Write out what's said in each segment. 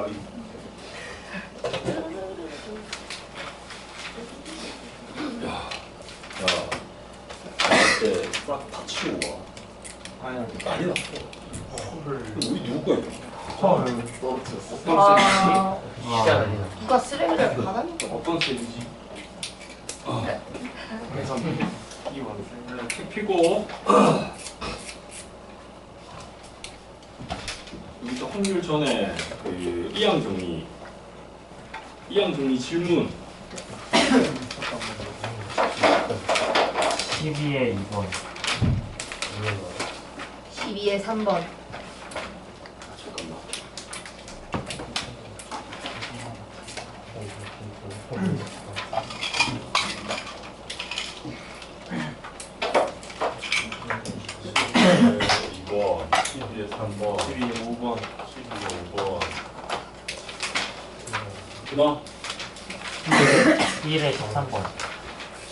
야, 나한테 싹 다 치우고 와. 난리 났어. 우리 누구 거야? 떨어뜨렸어. 누가 쓰레기를 받아놓은 거야? 어떤 셈이지? 그래서 이 원래 책 피고 여기서 확률 전에 그 이항 정리 질문 12에 2번 12에 3번. 잠깐만. 이거 12에 3번 12에 5번 12에 5번 그다음 1에 13번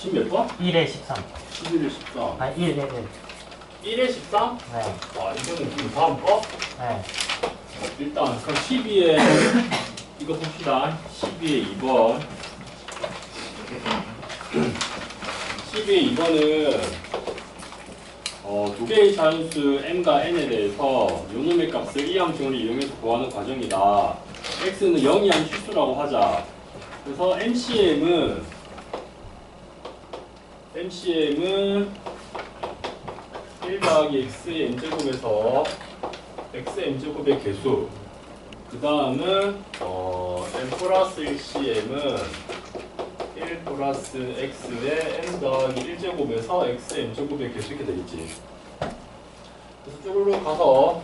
10몇 번? 1에 13 11에 14 아니 1에 1 1에 13? 네. 아 이거는 그 다음 거? 네. 일단 그럼 12에 이거 봅시다. 12에 2번 12에 2번은 두 개의 자연수 m과 n에 대해서 요놈의 값을 이항정을 이용해서 구하는 과정이다. x는 0이 아닌 실수라고 하자. 그래서 MCM은 1 더하기 x의 n제곱에서 x의 n제곱의 개수 그 다음은 n 플러스 1cm은 1 플러스 x의 n 더하기 1제곱에서 x의 n제곱의 개수 이렇게 되겠지. 그래서 쭈루룩 가서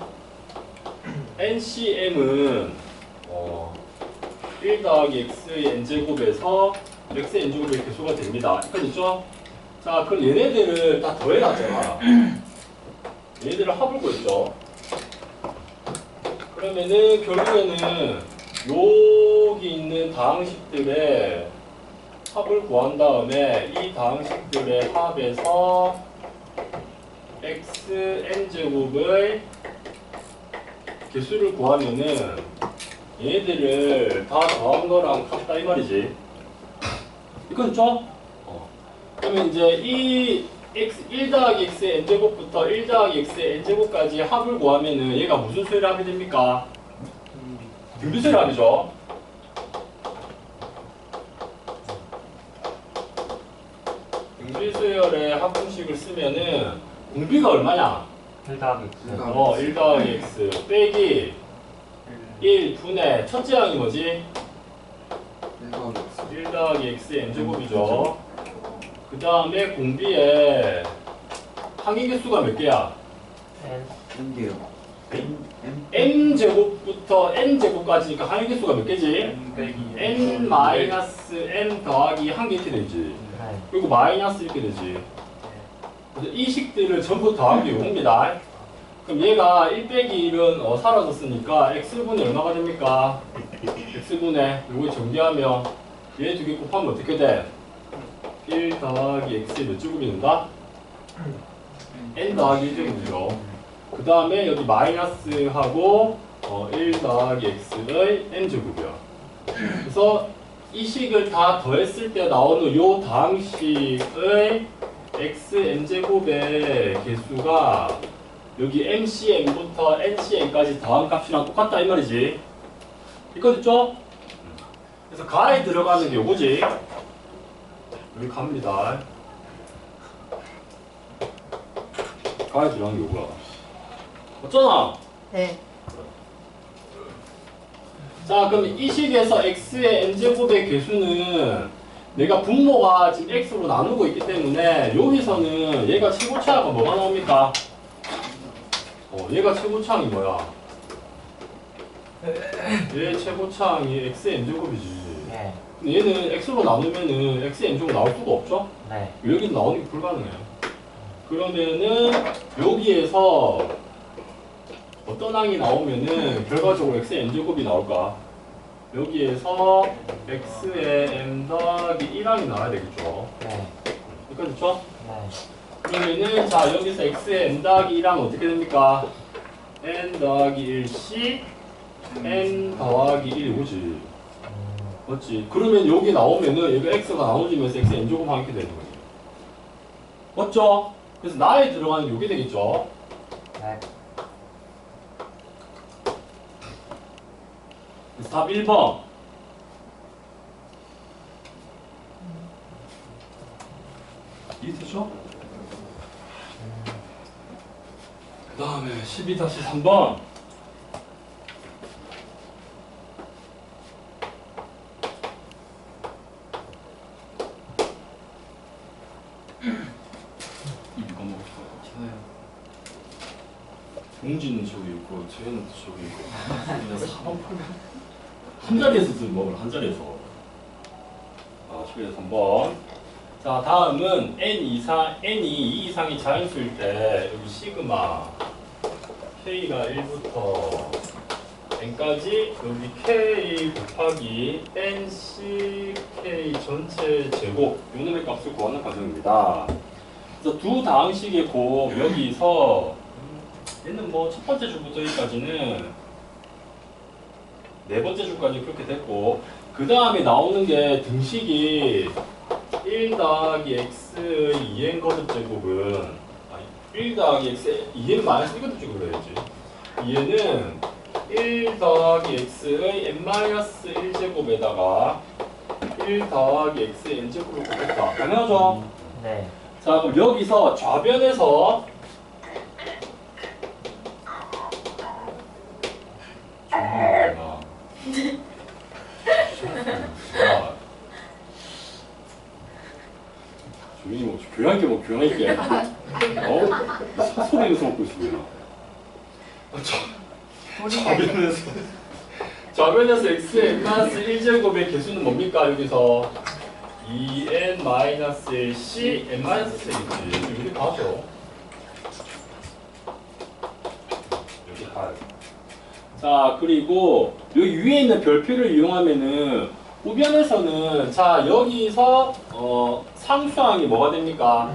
ncm은 1 더하기 x의 n제곱에서 x의 n제곱의 개수가 됩니다. 그렇죠? 자, 그럼 얘네들을 다 더해놨잖아. 얘네들을 합을 구했죠. 그러면은 결국에는 여기 있는 다항식들의 합을 구한 다음에 이 다항식들의 합에서 xn제곱의 개수를 구하면은 얘네들을 다 더한 거랑 같다 이 말이지. 이거 됐죠? 그러면 이제 이 x 1 더하기 x의 n제곱부터 1 더하기 x의 n제곱까지 합을 구하면은 얘가 무슨 수를 하게 됩니까? 등비수를 합이죠. 등비수열의 합분식을 쓰면은 공비가 얼마냐? 1 더하기 X 1 더하기 x 빼기 1 분의 첫째 항이 뭐지? 1 더하기 x의 n제곱이죠. 그 다음에 공비에 항의 개수가 몇 개야? N n제곱부터 n제곱까지니까 항의 개수가 몇 개지? n 마이너스 n 더하기 한 개 이렇게 되지. 네. 그리고 마이너스 이렇게 되지. 그래서 이 식들을 전부 더한 게 요겁니다. 그럼 얘가 1 빼기 1은 사라졌으니까 x분의 얼마가 됩니까? x분의 요거 정리하면 얘 두 개 곱하면 어떻게 돼? 1 더하기 x의 몇 제곱이 된다? n 더하기 1제곱이죠. 그 다음에 여기 마이너스하고 1 더하기 x의 n제곱이야. 그래서 이 식을 다 더했을 때 나오는 요 다항식의 xn제곱의 개수가 여기 mcm부터 ncm까지 더한 값이랑 똑같다 이 말이지. 이거 됐죠? 그래서 가에 들어가는 게 요거지. 여기 갑니다. 가에 들어가는 게 요거야. 어쩌나? 네. 자, 그럼 이 식에서 x의 n제곱의 개수는 내가 분모가 지금 x로 나누고 있기 때문에 여기서는 얘가 최고차가 뭐가 나옵니까? 얘가 최고차항이 뭐야? 얘 최고차항이 x의 n제곱이지. 네. 근데 얘는 x로 나누면은 x의 n제곱 나올 수가 없죠? 네. 여기 나오는 게 불가능해요. 그러면은 여기에서 어떤 항이 나오면은 결과적으로 x의 n제곱이 나올까? 여기에서 x의 n 더하기 1항이 나와야 되겠죠. 네. 그러니까 됐죠? 네. 그러면은 자 여기서 x의 n 더하기 1항은 어떻게 됩니까? n 더하기 1c n 더하기 1이 오지. 맞지? 그러면 여기 나오면은 여기 x가 나눠지면서 x n제곱만 이렇게 되는 거예요. 맞죠? 그래서 나에 들어가는 게 이게 되겠죠? 네. 그래서 답 1번. 이해되죠? 그 다음에 12-3번. 이거 먹을까요? 저요. 용지는 저기 있고 쟤는 저기 있고 그냥 4번 8번 한 자리에서 먹을 한 자리에서. 아, 12-3번. 자, 다음은 n이 2 이상이 자연수일 때 여기 시그마 k가 1부터 n까지 여기 k 곱하기 nck 전체 제곱 요 놈의 값을 구하는 과정입니다. 그래서 두 다항식의 곱 여기서 얘는 뭐 첫 번째 줄부터 여기까지는 네 번째 줄까지 그렇게 됐고, 그 다음에 나오는 게 등식이 1 더하기 x의 2n 거듭 제곱은, 아니 1 더하기 x의 2n 마이너스 1 거듭 제곱을 해야지. 얘는 1 더하기 x의 n 마이너스 1 제곱에다가 1 더하기 x의 n 제곱을 곱했다. 가능하죠? 네. 자, 그럼 여기서 좌변에서 조용히 뭐 교양 있게 뭐 교양 있게 소리에서 먹고 있습니다. 좌변에서 x의 n-1제곱의 개수는 뭡니까? 여기서 2n-1c n-1이지. 여기 가죠. 여기 가요. 자, 그리고 여기 위에 있는 별표를 이용하면은 우변에서는, 자, 여기서 상수항이 뭐가 됩니까?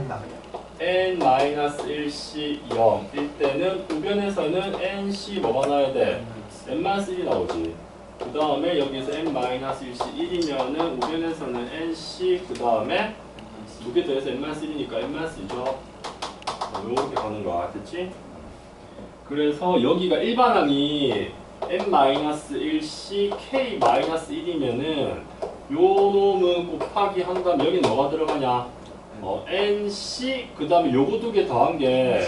n-1c 0일 때는 우변에서는 nc 뭐가 나와야 돼? n-1이 나오지. 그 다음에 여기서 n-1c 1이면은 우변에서는 nc 그 다음에 두 개 더해서 n-1이니까 n-2죠. 요렇게 가는 거야. 됐지? 그래서 여기가 일반항이 n-1c k-1이면은 요 놈은 곱하기 한 다음에 여기 뭐가 들어가냐? nc 그 다음에 요거 두 개 더한 게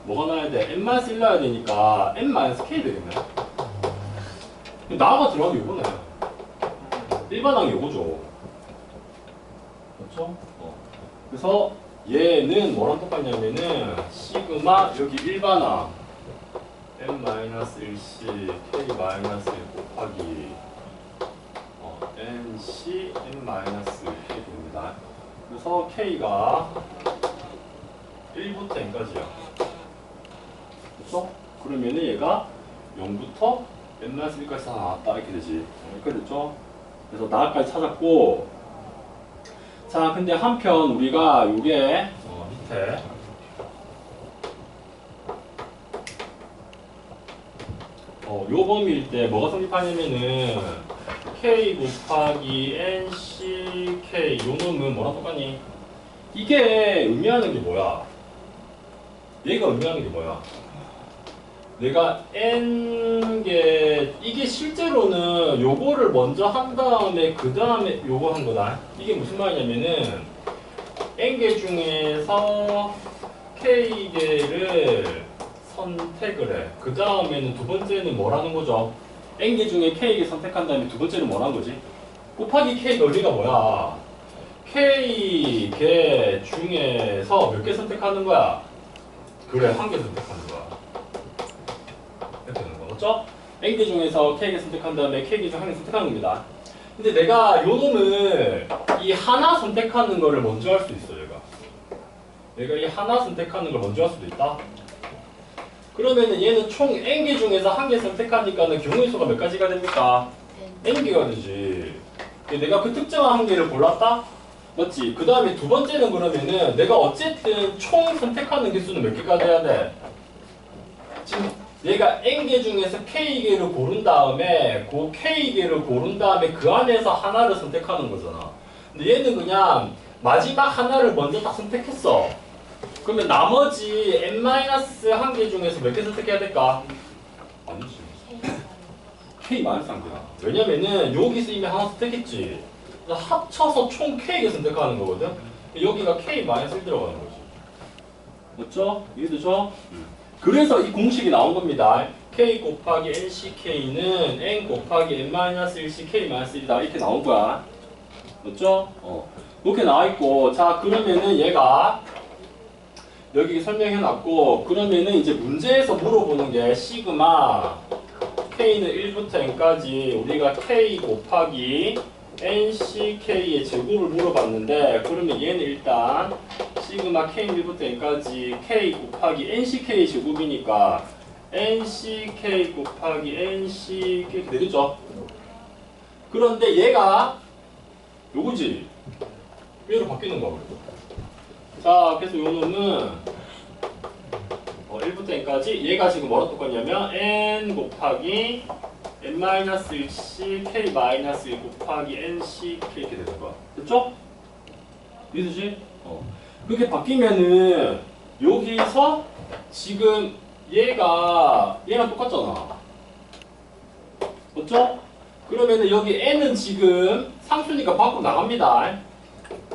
뭐가 나야 돼? n-1 나야 되니까 n-k 되겠네. 나가 들어가도 요거네. 일반항이 요거죠. 그렇죠? 그래서 얘는 뭐랑 똑같냐면은 시그마 여기 일반항 n-1c k-1 곱하기 nc n-k 됩니다. 그래서 k가 1부터 n까지야. 그렇죠? 그러면은 얘가 0부터 n-1까지 다 나왔다 이렇게 되지. 이렇게 됐죠? 그래서 나까지 찾았고, 자, 근데 한편 우리가 요게 밑에 요 범위일 때 뭐가 성립하냐면은 k 곱하기 nck 요 놈은 뭐랑 똑같니? 이게 의미하는 게 뭐야? 얘가 의미하는 게 뭐야? 내가 n개 이게 실제로는 요거를 먼저 한 다음에 그 다음에 요거 한 거다. 이게 무슨 말이냐면은 n개 중에서 k개를 선택을 해. 그 다음에는 두 번째는 뭐라는 거죠? n개 중에 k개 선택한 다음에 두 번째는 뭐라는 거지? 곱하기 k 논리가 뭐야? k개 중에서 몇 개 선택하는 거야? 그래, 한 개 선택하는 거야. 이렇게 되는 거 맞죠? n개 중에서 k개 선택한 다음에 k개 중 한 개 선택하는 겁니다. 근데 내가 요 놈을 이 하나 선택하는 거를 먼저 할 수 있어. 내가 이 하나 선택하는 걸 먼저 할 수도 있다. 그러면은 얘는 총 n개 중에서 한 개 선택하니까는 경우의 수가 몇 가지가 됩니까? n개가 되지. 내가 그 특정한 한 개를 골랐다? 맞지? 그 다음에 두 번째는 그러면은 내가 어쨌든 총 선택하는 개수는 몇 개가 돼야 돼? 지금 얘가 n개 중에서 k개를 고른 다음에 그 k개를 고른 다음에 그 안에서 하나를 선택하는 거잖아. 근데 얘는 그냥 마지막 하나를 먼저 딱 선택했어. 그러면 나머지 n-1개 중에서 몇 개 선택해야 될까? 아니지. k-1개야. 왜냐면은 여기서 이미 하나 선택했지. 그래서 합쳐서 총 k개 선택하는 거거든. 여기가 k-1 들어가는 거지. 맞죠? 이해되죠? 그래서 이 공식이 나온 겁니다. k 곱하기 nck는 n 곱하기 n-1ck-1이다. 이렇게 나온 거야. 맞죠? 이렇게 나와 있고, 자, 그러면은 얘가 여기 설명해 놨고, 그러면은 이제 문제에서 물어보는 게 시그마 k는 1부터 n까지 우리가 k 곱하기 nck의 제곱을 물어봤는데, 그러면 얘는 일단 시그마 k는 1부터 n까지 k 곱하기 nck의 제곱이니까 nck 곱하기 nck 이렇게 되겠죠? 그런데 얘가 요거지? 얘로 바뀌는 거야. 자, 그래서 요 놈은 1부터 n까지 얘가 지금 뭐랑 똑같냐면 n 곱하기 n-1c k-1 곱하기 nc 이렇게 되는 거야. 됐죠? 이해되지? 그렇게 바뀌면은 여기서 지금 얘랑 똑같잖아. 맞죠? 그러면은 여기 n은 지금 상수니까 밖으로 나갑니다.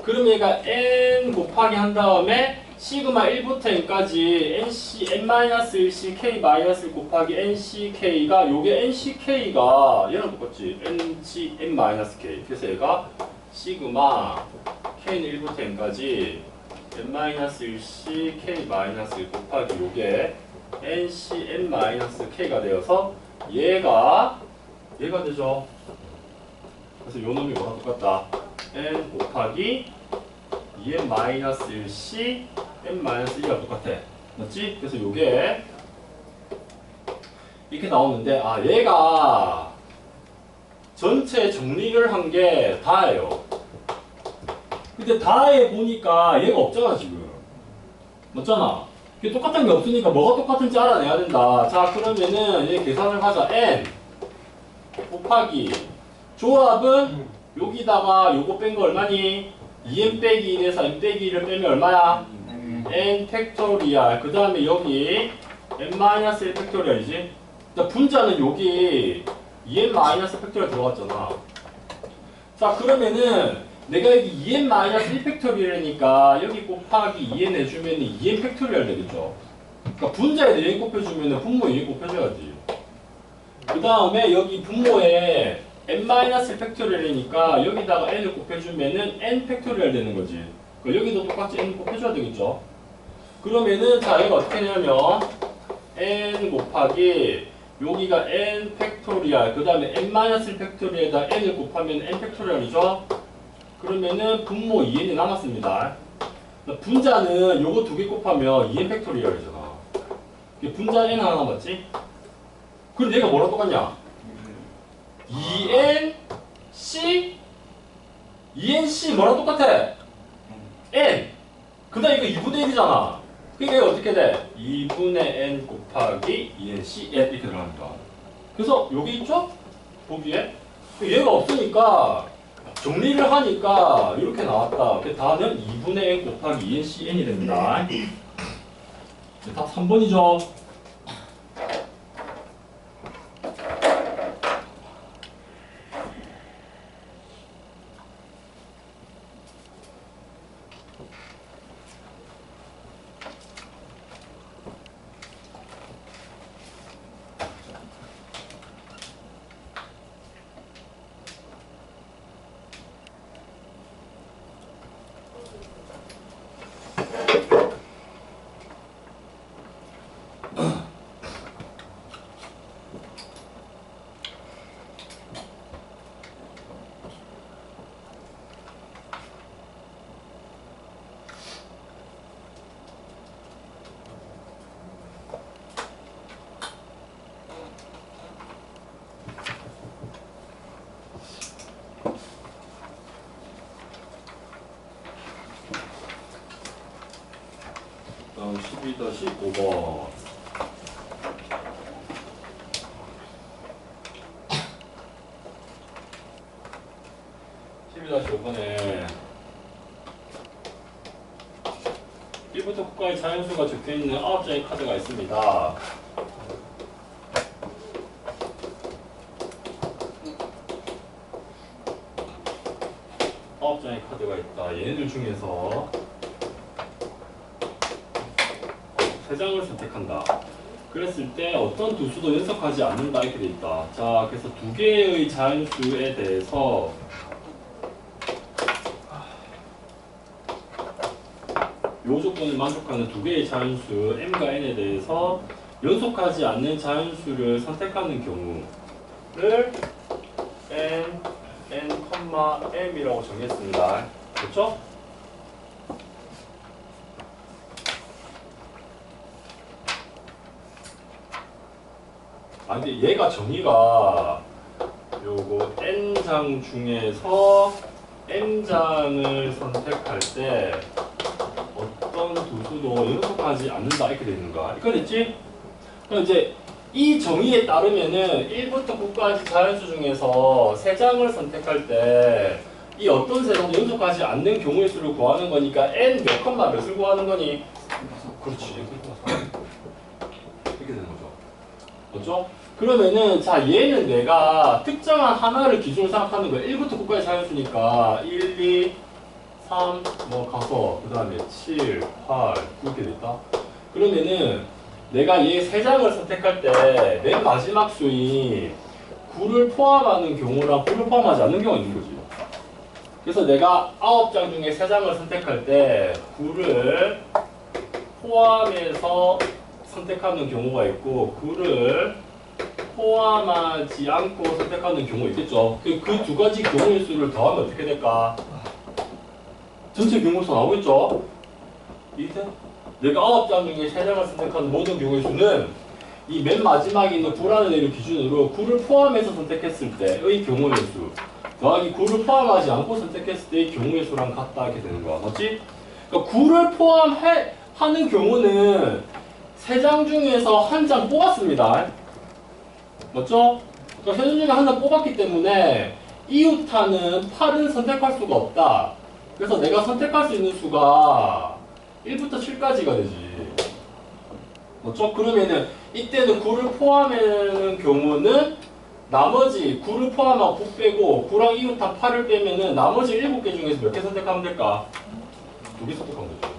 그럼 얘가 n 곱하기 한 다음에 시그마 1부터 n까지 n-1c k-1 곱하기 nck가 요게 nck가 얘랑 똑같지. n-k. 그래서 얘가 시그마 k는 1부터 n까지 n-1c k-1 곱하기 요게 n-k가 되어서 얘가 되죠. 그래서 요 놈이 뭐랑 똑같다. n 곱하기 2n-1c n-1가 똑같아. 맞지? 그래서 요게 이렇게 나오는데, 아, 얘가 전체 정리를 한 게 다예요. 근데 다에 보니까 얘가 없잖아, 지금. 맞잖아? 이게 똑같은 게 없으니까 뭐가 똑같은지 알아내야 된다. 자, 그러면은 얘 계산을 하자. n 곱하기 조합은 여기다가 요거 뺀 거 얼마니? 2n 빼기 1에서 n 빼기 1을 빼면 얼마야? n 팩토리얼. 그 다음에 여기 n-1 팩토리얼이지? 분자는 여기 2n- 팩토리얼 들어갔잖아. 자, 그러면은 내가 여기 2n-1 팩토리얼이니까 여기 곱하기 2n 해주면 2n 팩토리얼 되겠죠? 그러니까 분자에 2n 곱해주면 분모에 2n 곱해줘야지. 그 다음에 여기 분모에 n-1 팩토리얼이니까 여기다가 n을 곱해주면은 n 팩토리얼 되는 거지. 여기도 똑같이 n 곱해줘야 되겠죠. 그러면은 자, 얘가 어떻게 되냐면 n 곱하기 여기가 n 팩토리얼, 그 다음에 n-1 팩토리얼에다 n을 곱하면 n 팩토리얼이죠. 그러면은 분모 2n이 남았습니다. 분자는 요거 두 개 곱하면 2n 팩토리얼이잖아. 분자 n 하나 남았지? 그럼 얘가 뭐랑 똑같냐? 2nc 뭐랑 똑같아? n. 그 다음 이거 2분의 1이잖아. 그러니까 이거 어떻게 돼? 2분의 n 곱하기 2nc n 이렇게 들어갑니다. 그래서 여기 있죠? 보기에 얘가 없으니까 정리를 하니까 이렇게 나왔다. 다는 2분의 n 곱하기 2nc n이 됩니다. 답 3번이죠. 다음 12-15번. 9가지 자연수가 적혀있는 9장의 카드가 있습니다. 아홉 장의 카드가 있다. 얘네들 중에서 3장을 선택한다. 그랬을 때 어떤 두 수도 연속하지 않는다 이렇게 돼 있다. 자, 그래서 2개의 자연수에 대해서 요 조건을 만족하는 2개의 자연수 m과 n에 대해서 연속하지 않는 자연수를 선택하는 경우를 n, m이라고 정했습니다. 그렇죠? 아 근데 얘가 정의가 요거 n장 중에서 m장을 선택할 때 어떤 두 수도 연속하지 않는다 이렇게 되는 거야. 이거 됐지? 그럼 이제 이 정의에 따르면은 1부터 9까지 자연수 중에서 3장을 선택할 때 이 어떤 세상도 연속하지 않는 경우의 수를 구하는 거니까 n 몇 컴마 몇을 구하는 거니? 그렇지. 이렇게 되는 거죠. 그렇죠? 그러면은 자 얘는 내가 특정한 하나를 기준으로 생각하는 거야. 1부터 9까지 자연수니까 1, 2, 3, 뭐 가서 그 다음에 7, 8, 9 이렇게 됐다. 그러면은 내가 얘 3장을 선택할 때 맨 마지막 수인 9를 포함하는 경우랑 9를 포함하지 않는 경우가 있는 거지. 그래서 내가 9장 중에 3장을 선택할 때 9를 포함해서 선택하는 경우가 있고 9를 포함하지 않고 선택하는 경우가 있겠죠. 그 두 가지 경우의 수를 더하면 어떻게 될까? 전체 경우의 수 나오겠죠? 이때 내가 9장 중에 3장을 선택하는 모든 경우의 수는 이 맨 마지막에 있는 9라는 애를 기준으로 9를 포함해서 선택했을 때의 경우의 수 더하기 9를 포함하지 않고 선택했을 때의 경우의 수랑 같다 이렇게 되는 거야. 맞지? 그러니까 9를 포함하는 경우는 3장 중에서 1장 뽑았습니다. 맞죠? 그러니까 3장 중에 1장 뽑았기 때문에 이웃타는 8은 선택할 수가 없다. 그래서 내가 선택할 수 있는 수가 1부터 7까지가 되지. 맞죠? 그러면은 이때는 9를 포함하는 경우는 나머지 9를 포함하고 9 빼고 9랑 이웃타 8을 빼면은 나머지 7개 중에서 몇 개 선택하면 될까? 2개 선택하면 되죠.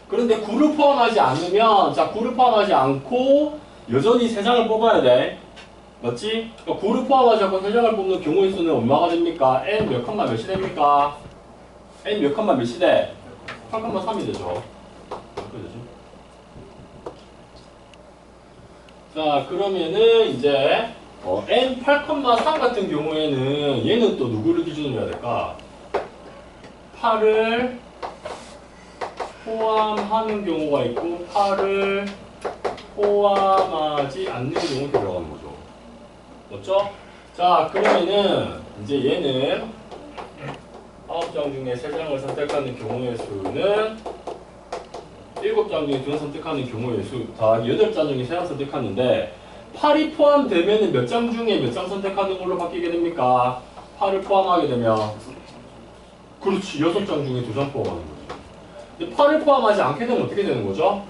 그런데 9를 포함하지 않으면 자 9를 포함하지 않고 여전히 3장을 뽑아야 돼. 맞지? 그러니까 9를 포함하지 않고 3장을 뽑는 경우의 수는 얼마가 됩니까? n 몇 컴마 몇이 됩니까? n 몇 컴마 몇이 돼? 8,3이 되죠. 어떻게 되지? 자 그러면은 이제 n 8,3 같은 경우에는 얘는 또 누구를 기준으로 해야 될까? 8을 포함하는 경우가 있고 8을 포함하지 않는 경우가 들어가는 거죠. 맞죠? 자 그러면은 이제 얘는 9장 중에 3장을 선택하는 경우의 수는 7장 중에 2장 선택하는 경우의 수 더하기 8장 중에 3장 선택하는데 8이 포함되면 몇 장 중에 몇 장 선택하는 걸로 바뀌게 됩니까? 8을 포함하게 되면 그렇지 6장 중에 2장 포함하는 거지. 근데 8을 포함하지 않게 되면 어떻게 되는 거죠?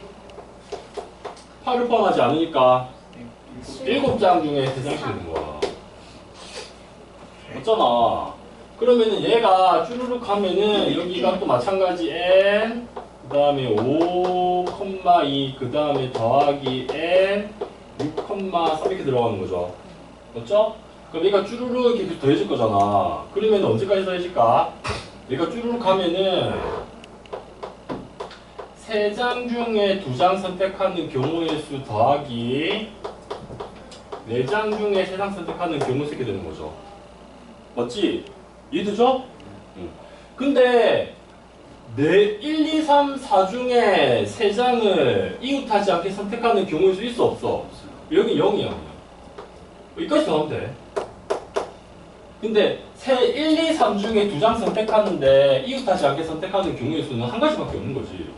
8을 포함하지 않으니까 7장 중에 3장이 되는 거야. 맞잖아. 그러면은 얘가 쭈루룩 하면은 여기가 또 마찬가지 n 그 다음에 5,2 그 다음에 더하기 n 6,3 이렇게 들어가는 거죠. 맞죠? 그럼 얘가 쭈루룩 이렇게 더해질 거잖아. 그러면 언제까지 더해질까? 얘가 쭈루룩 하면은 3장 중에 2장 선택하는 경우의 수 더하기 4장 중에 3장 선택하는 경우 수 이렇게 되는 거죠. 맞지? 이해되죠? 응. 근데 1, 2, 3, 4 중에 3장을 이웃하지 않게 선택하는 경우의 수 있어 없어? 여기 0이야 그냥. 여기까지 더하면 돼. 근데 1, 2, 3 중에 2장 선택하는데 이웃하지 않게 선택하는 경우의 수는 한 가지밖에 없는 거지.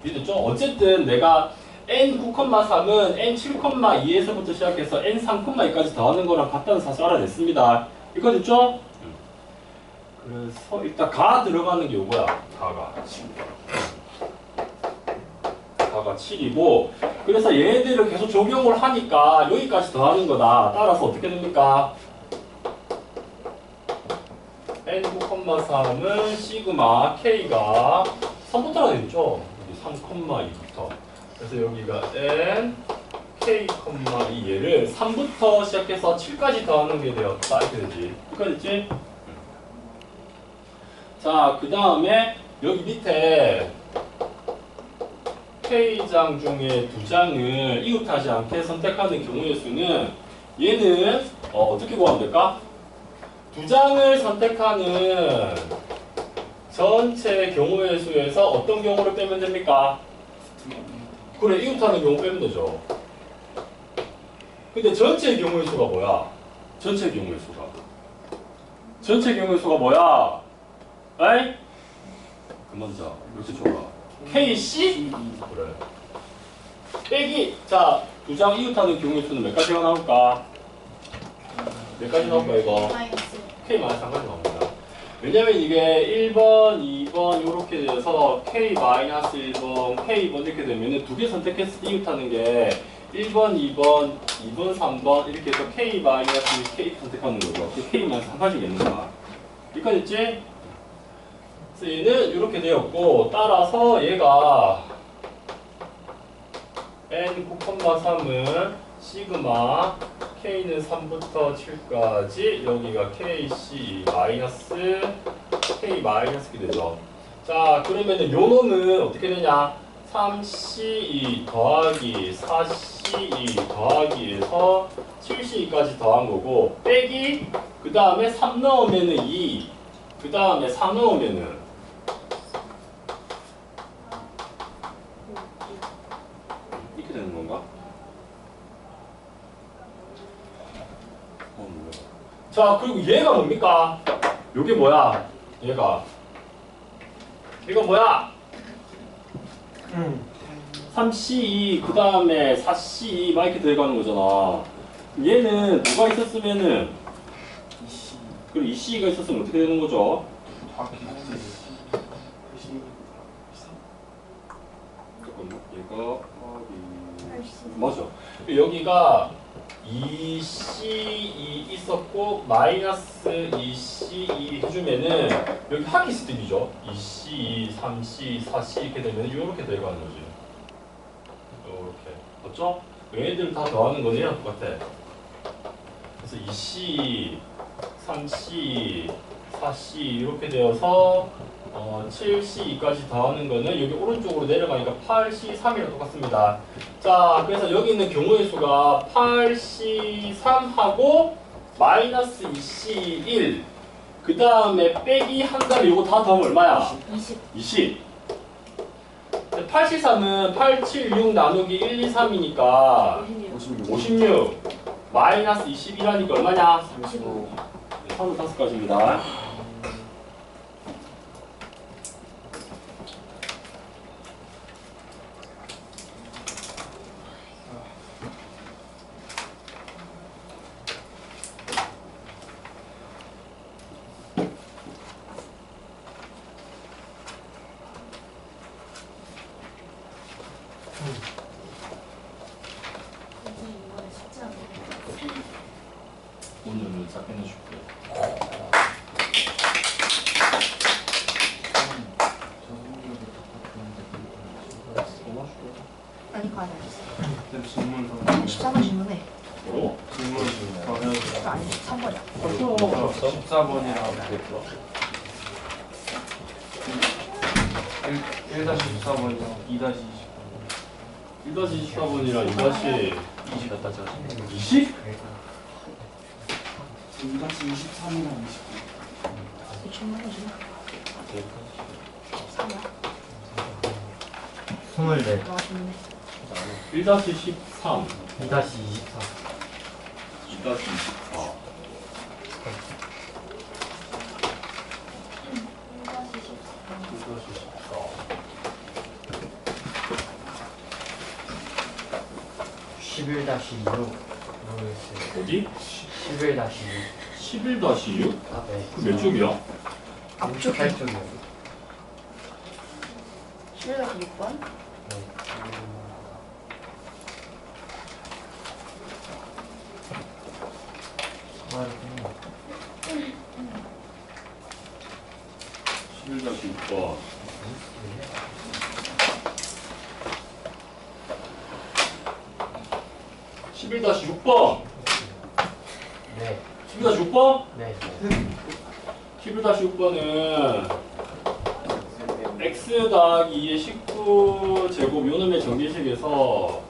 이해됐죠? 어쨌든 내가 n 9,3은 n 7,2에서부터 시작해서 n 3,2까지 더하는 거랑 같다는 사실 알아냈습니다. 이거 됐죠? 그래서 일단 가 들어가는 게 요거야. 가가. 4가 7이고 그래서 얘네들을 계속 적용을 하니까 여기까지 더하는 거다. 따라서 어떻게 됩니까? n9,3은 시그마 k가 3부터가 되겠죠? 여기 3,2부터. 그래서 여기가 n k,2 얘를 3부터 시작해서 7까지 더하는 게 되었다. 이렇게 되지. 여기까지 됐지? 자, 그 다음에 여기 밑에 K장 중에 2장을 이웃하지 않게 선택하는 경우의 수는 얘는 어떻게 구하면 될까? 2장을 선택하는 전체 경우의 수에서 어떤 경우를 빼면 됩니까? 그래, 이웃하는 경우 빼면 되죠. 근데 전체 경우의 수가 뭐야? 전체 경우의 수가 뭐야? 에이? 그만 자. 이렇게 줘봐. KC? 그래. 빼기. 자, 2장 이웃하는 경우의 수는 몇 가지가 나올까? 몇 가지 나올까, 이거? 마이너스. K-3가지 나옵니다. 왜냐면 이게 1번, 2번 이렇게 돼서 K-1번, K2번 이렇게 되면은 2개 선택했을 때 이웃하는 게 1번, 2번, 2번, 3번 이렇게 해서 K-K 선택하는 거죠. K-3가지겠는 거야. 여기까지 됐지? 그래서 얘는 이렇게 되었고 따라서 얘가 n9,3은 시그마 k는 3부터 7까지 여기가 kc 마이너스 k 마이너스가 되죠. 자 그러면은 요 놈은 어떻게 되냐? 3c2 더하기 4c2 더하기에서 7c2까지 더한 거고 빼기 그 다음에 3 넣으면은 2 그 다음에 4 넣으면은 이렇게 되는 건가? 자 그리고 얘가 뭡니까? 요게 뭐야? 얘가 뭐야? 3C2 그 다음에 4C2 막 이렇게 들어가는 거잖아. 얘는 누가 있었으면은 그리고 2C가 있었으면 어떻게 되는 거죠? 잠깐만 얘가 맞아. 여기가 2C2 있었고 마이너스 2C2 해주면은 여기 하기스득이죠. 2C2, 3C, 4C 이렇게 되면 이렇게 들어가는 거지. 이렇게 맞죠? 얘네들 다 더하는 거는 얘랑 똑같아. 그래서 2C, 3C, 4C 이렇게 되어서 7C2까지 더하는 거는 여기 오른쪽으로 내려가니까 8C3이랑 똑같습니다. 자, 그래서 여기 있는 경우의 수가 8C3하고 마이너스 2C1 그 다음에 빼기 한 다음에 이거 다 더하면 얼마야? 20. 8C3은 8, 7, 6 나누기 1, 2, 3이니까 56 마이너스 21하니까 얼마냐? 35. 35가지입니다. 오늘은 싹 빼내줄게요. 아니 그거 아니야. 질문 더 14번 질문해. 뭐로? 질문 더 해야 돼. 그거 아니 13번이야. 14번이랑 1-14번이랑 2-20번 1-24번이랑 2-20 20? 2-23이랑 이 질문이지. 13이야. 24 너가 질문해. 1-13 2-24 2-24 11-6 모르겠어요. 어디? 11-6 11-6? 아, 네. 그 몇 쪽이야? 앞쪽에 8쪽이요. 11-6번? 네. (11-6번) 11-6번 네. 11-6번? 네. 11-6번은 x 더하기 2의 19제곱 요놈의 전기식에서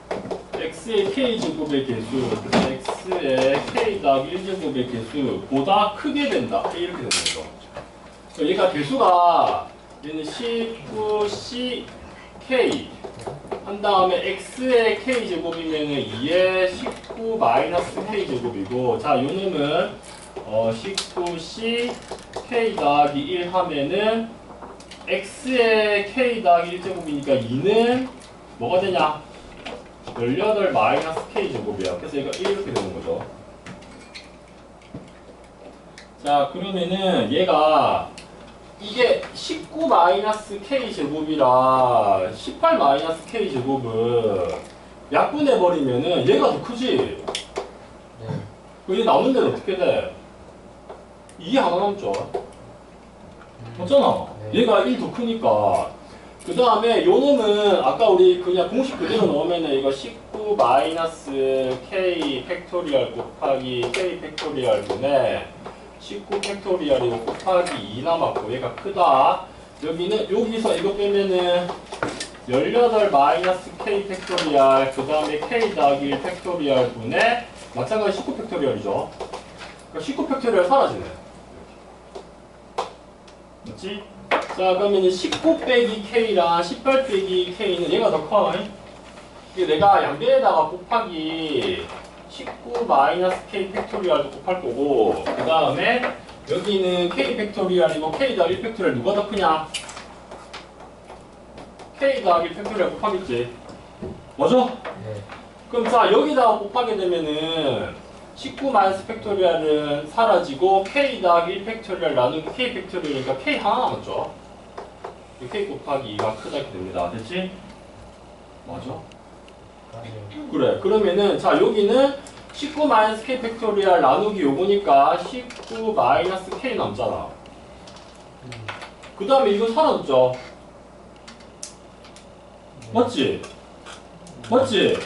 x의 k제곱의 개수 x의 k 더하기 1제곱의 개수보다 크게 된다 이렇게 되는 거죠. 얘가 개수가 얘는 19c k 한 다음에 x의 k제곱이면 2의 19 마이너스 k제곱이고 자 요놈은 19c k 더하기 1 하면은 x의 k 더하기 1제곱이니까 2는 뭐가 되냐 18 마이너스 k제곱이야. 그래서 얘가 이렇게 되는 거죠. 자 그러면은 얘가 이게 19 마이너스 k제곱이라 18 마이너스 k제곱을 약분해버리면은 얘가 더 크지? 네. 그게 남는 데는 어떻게 돼? 2 하나 남죠? 맞잖아. 네. 얘가 1 더 크니까. 그 다음에 요 놈은 아까 우리 그냥 공식 그대로 넣으면은 이거 19 마이너스 k 팩토리얼 곱하기 k 팩토리얼 분의 19 팩토리얼이고 곱하기 2 남았고 얘가 크다. 여기는 여기서 이거 빼면은 18 마이너스 k 팩토리얼 그 다음에 k 더하기 1 팩토리얼 분의 마찬가지 19 팩토리얼이죠. 그러니까 19 팩토리얼 사라지네. 맞지? 자 그러면 19 빼기 k랑 18 빼기 k는 얘가 더 커. 이게 내가 양변에다가 곱하기 19 마이너스 k 팩토리얼도 곱할 거고 그 다음에 여기는 k 팩토리얼이고 k 더하기 1 팩토리얼 누가 더 크냐? k 더하기 1 팩토리얼 곱하겠지. 맞아? 네. 그럼 자 여기다가 곱하게 되면은 19 마이너스 팩토리얼은 사라지고 k 더하기 1 팩토리얼 나누기 k 팩토리얼이니까 k 하나 남았죠. k 곱하기 2가 크다 이렇게 됩니다. 됐지? 맞아? 맞아요. 그래. 그러면은 자 여기는 19 마이너스 k 팩토리얼 나누기 요거니까 19 마이너스 k 남잖아. 그 다음에 이거 사라졌죠? 맞지? 맞지?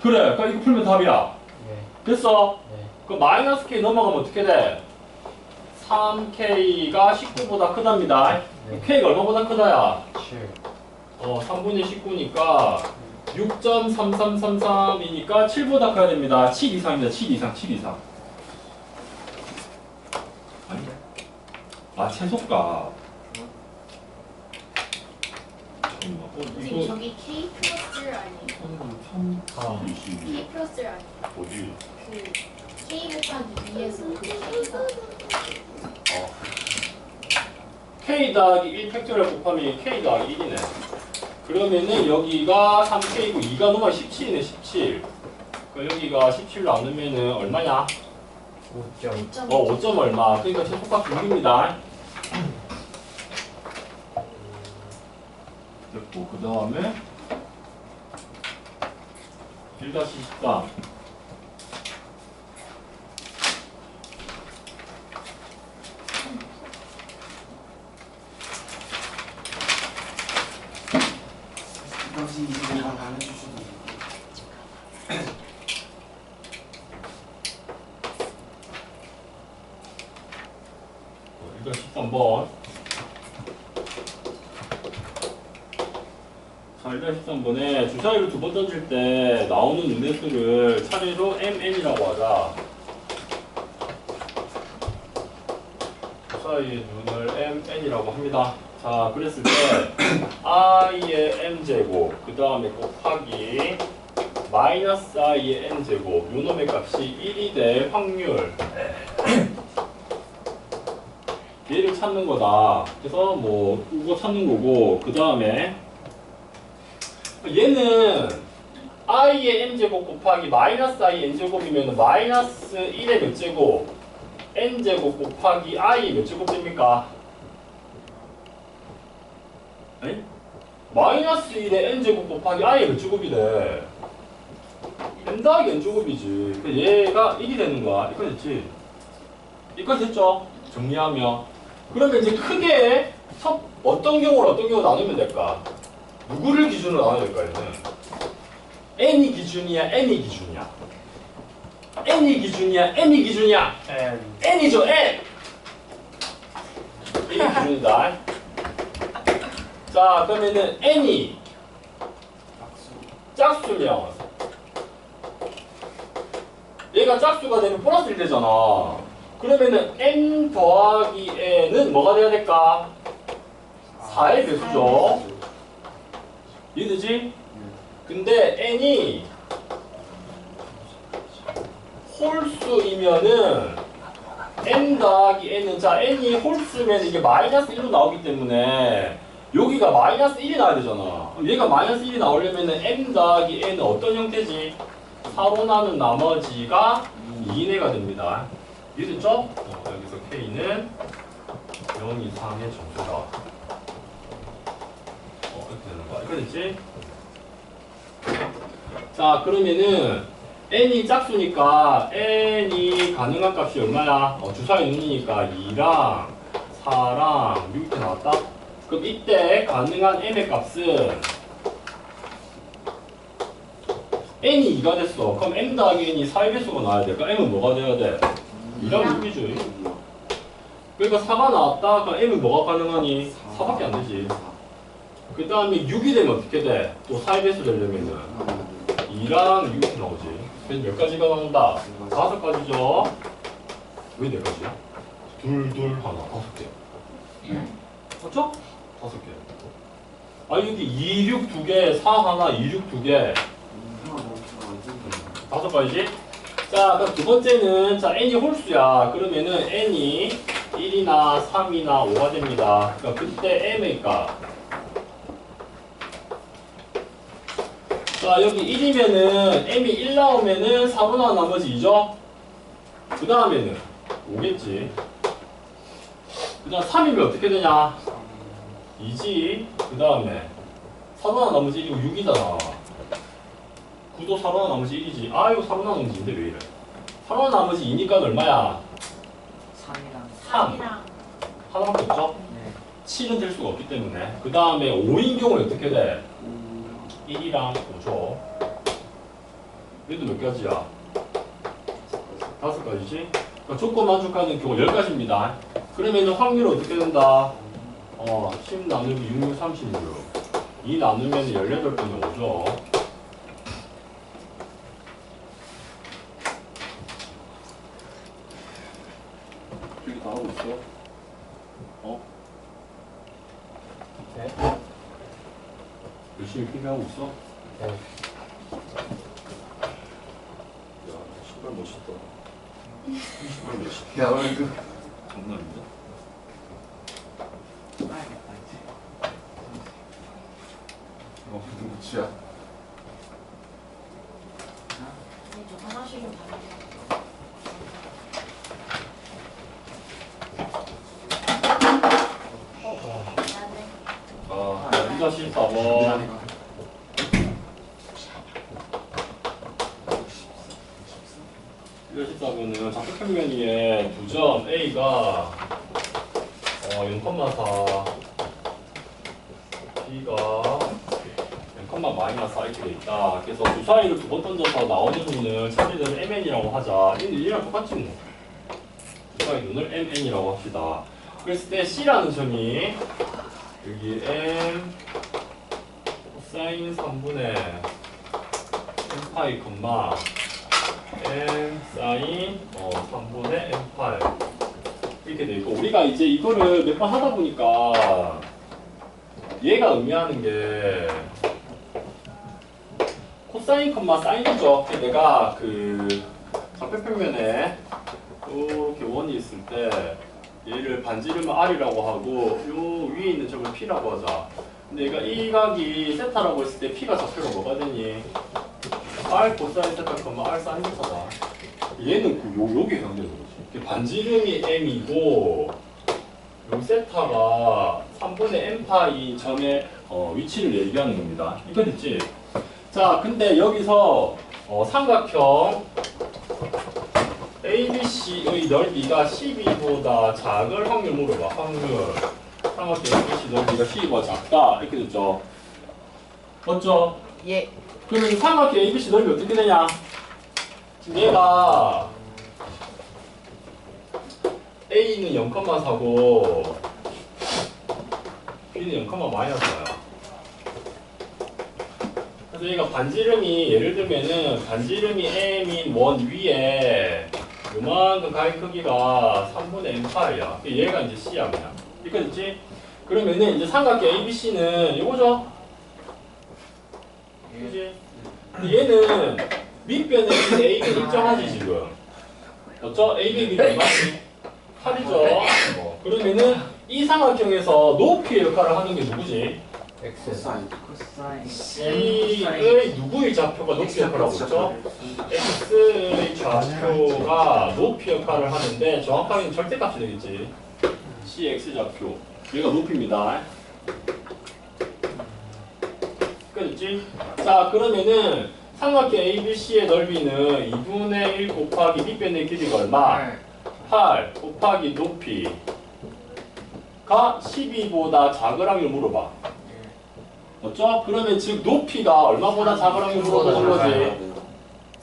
그래. 그러니까 이거 풀면 답이야. 네. 됐어? 네. 그 마이너스 k 넘어가면 어떻게 돼? 3k가 19보다 크답니다. 네. k가 얼마보다 크다야? 7. 3분의 19니까 6.3333이니까 7보다 커야 됩니다. 7 이상입니다. 7 이상, 7 이상. 아닌데? 아, 최소값. 잠깐만. 선생님 저기 K 플러스 아니에요? 아. K 플러스 아니에요? 어디? 그 K 곱하기 2에서 그 K가 k 더하기 1 팩토리얼 곱하면 k 더하기 1이네. 그러면은 여기가 3k이고 2가 넘어가 17이네. 17. 그러니까 여기가 17로 나누면은 얼마냐? 5점. 5점 얼마. 그러니까 최소값 6입니다. 됐고 그 다음에 1-13. 당시 이제 안 해주셔도 돼요. 13번. 자, 13번에 주사위를 두 번 던질 때 나오는 눈의 수를 차례로 MN이라고 하자. 주사위의 눈을 MN이라고 합니다. 자, 그랬을 때 i의 m제곱, 그 다음에 곱하기 마이너스 i의 n제곱, 요 놈의 값이 1이 될 확률. 얘를 찾는 거다. 그래서 뭐 이거 찾는 거고 그 다음에 얘는 i의 n제곱 곱하기 마이너스 i n제곱이면 마이너스 1의 몇 제곱 n제곱 곱하기 i 몇 제곱 됩니까? 에? 마이너스 1의 n제곱 곱하기 i의 몇 제곱이래? n 더하기 n 제곱이지. 그래서 얘가 1이 되는 거야. 이거 됐지? 이까지 됐죠? 정리하면. 그러면 이제 크게 어떤 경우를 어떤 경우로 나누면 될까? 누구를 기준으로 나눠야 될까? 얘는 n이 기준이야, m이 기준이야? n이 기준이야, m이 기준이야? N. n이죠, n! 이게 기준이다. 자, 그러면은 n이 짝수면 얘가 짝수가 되면 플러스 1 되잖아. 그러면은 n 더하기 n은 뭐가 돼야 될까? 4의 배수죠. 이해되지? 근데 n이 홀수이면은 n 더하기 n은 자 n이 홀수면 이게 마이너스 1로 나오기 때문에 여기가 마이너스 1이 나와야 되잖아. 그럼 얘가 마이너스 1이 나오려면은 n 더하기 n은 어떤 형태지? 4로 나눈 나머지가 2인회가 됩니다. 이해됐죠? 여기서 k는 0 이상의 정수다. 이렇게 되는 거야. 이렇게 됐지? 자, 그러면은 n이 짝수니까 n이 가능한 값이 얼마야? 주사위 눈이니까 2랑 4랑 6 이렇게 나왔다? 그럼 이때 가능한 m의 값은 n이 2가 됐어. 그럼 m 더하기 n이 4의 배수가 나와야 돼. 그럼 m은 뭐가 돼야 돼? 2랑 6이죠. 그러니까 4가 나왔다. 그럼 m은 뭐가 가능하니? 4밖에 안 되지. 그 다음에 6이 되면 어떻게 돼? 또 4의 배수 되려면은 2랑 6이 나오지. 그래서 몇 가지가 나온다? 5가지죠. 왜 4가지야? 둘, 하나, 5개. 맞죠? 5개. 아, 여기 2, 6 2개, 4 하나, 2, 6 2개. 5가지지? 자, 그럼 두 번째는, 자, n이 홀수야. 그러면은 n이 1이나 3이나 5가 됩니다. 그러니까 그때 m의 값. 자, 여기 1이면은 m이 1 나오면은 4로 나온 나머지 2죠? 그 다음에는 5겠지. 그 다음 3이면 어떻게 되냐? 2지. 그 다음에 4로 나온 나머지 1이고 6이잖아. 9도 4로 나온 나머지 1이지. 아, 이거 4로 나온 나머지 2인데 왜 이래? 4로 나온 나머지 2니까 얼마야? 3이랑 3. 3이랑 하나밖에 없죠? 네. 7은 될 수가 없기 때문에. 그 다음에 5인 경우는 어떻게 돼? 1이랑 5죠. 얘도 몇 가지야? 5가지지? 그러니까 조건 만족하는 경우 10가지입니다. 그러면 확률은 어떻게 된다? 10 나누기 6, 36. 2 나누면 18분의 5죠. 여기 나오고 있어. 네. 열심히 필기하고 있어? 네. 야, 신발 멋있다. 신발 멋있다. 야, 오늘 그 장난 아닌데? 써야겠다 이제. 누구야? 저 화장실 좀 가요. 미안해. 2-4번. 1-14번은 좌표평면위에 2점 A가 0,4 B가 0,-4 이렇게 돼 있다. 그래서 주사위를 2번 던져서 나오는 눈을 차례대로 MN이라고 하자. 얘랑 똑같지 뭐. 주사위 눈을 MN이라고 합시다. 그랬을 때 C라는 점이 여기 M 코사인 3분의 M파이 콤마 M 사인 3분의 M8 이렇게 돼 있고, 우리가 이제 이거를 몇 번 하다 보니까 얘가 의미하는 게 코사인 콤마 사인이죠. 내가 그 좌표평면에 이렇게 원이 있을 때 얘를 반지름을 R이라고 하고 요 위에 있는 점을 P라고 하자. 근데 얘가 이 각이 세타라고 했을 때 P가 좌표가 뭐가 되니? R 코사인 세타, R 사인 세타다. 얘는 여기에 해당되는 거지. 반지름이 M이고 요 세타가 3분의 M파이 점의 위치를 얘기하는 겁니다. 이거 됐지? 자, 근데 여기서 삼각형 ABC의 넓이가 12보다 작을 확률 물어봐. 확률. 삼각형 ABC 넓이가 12보다 작다. 이렇게 됐죠. 맞죠? 예. 그러면 삼각형 ABC 넓이 어떻게 되냐? 지금 얘가 A는 0,4고 B는 0,-4야. 그래서 얘가 반지름이 예를 들면은 반지름이 M인 원 위에 요만큼 가위 크기가 3분의 M파이야. 얘가 이제 C야 그냥. 이거 있지? 그러면은 이제 삼각형 ABC는 이거죠? 그지? 근데 얘는 밑변에 있는 A가 일정하지 지금. 맞죠? A의 길이 얼마지? 8이죠. 그러면은 이 삼각형에서 높이의 역할을 하는 게 누구지? X. 코사인. C의 누구의 좌표가 높이 역할을 하고 있죠? X의 좌표가 높이 역할을 하는데 정확하게는 절대값이 되겠지. CX 좌표. 얘가 높이입니다. 끝있지? 자 그러면은 삼각형 ABC의 넓이는 2분의 1 곱하기 밑변의 길이가 얼마? 8 곱하기 높이가 12보다 작을 확률 물어봐. 맞죠? 그러면 즉 높이가 얼마보다 작을 확률 물어보는 거지?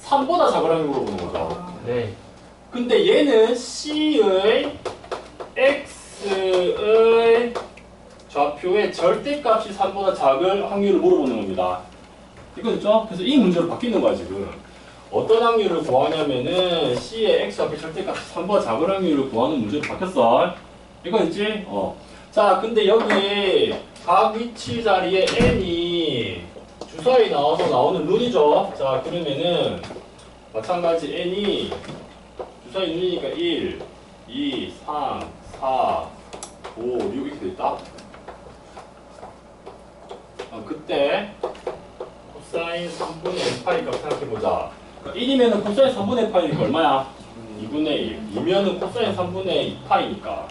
3보다 작을 확률 물어보는 거죠. 네. 근데 얘는 C의 X의 좌표의 절대값이 3보다 작을 확률을 물어보는 겁니다. 이거 됐죠? 그래서 이 문제로 바뀌는 거야 지금. 어떤 확률을 구하냐면은 C의 X 좌표 절대값이 3보다 작을 확률을 구하는 문제로 바뀌었어. 이거 있지? 자 근데 여기 각 위치 자리에 N이 주사위 나와서 나오는 룬이죠. 자 그러면은 마찬가지 N이 주사위 룬이니까 1, 2, 3, 4, 5, 6 이렇게 됐다. 그때 코사인 3분의 n파이 값 생각해보자. 1이면은 코사인 3분의 파이니까 얼마야? 2분의 1. 2면은 코사인 3분의 2파이니까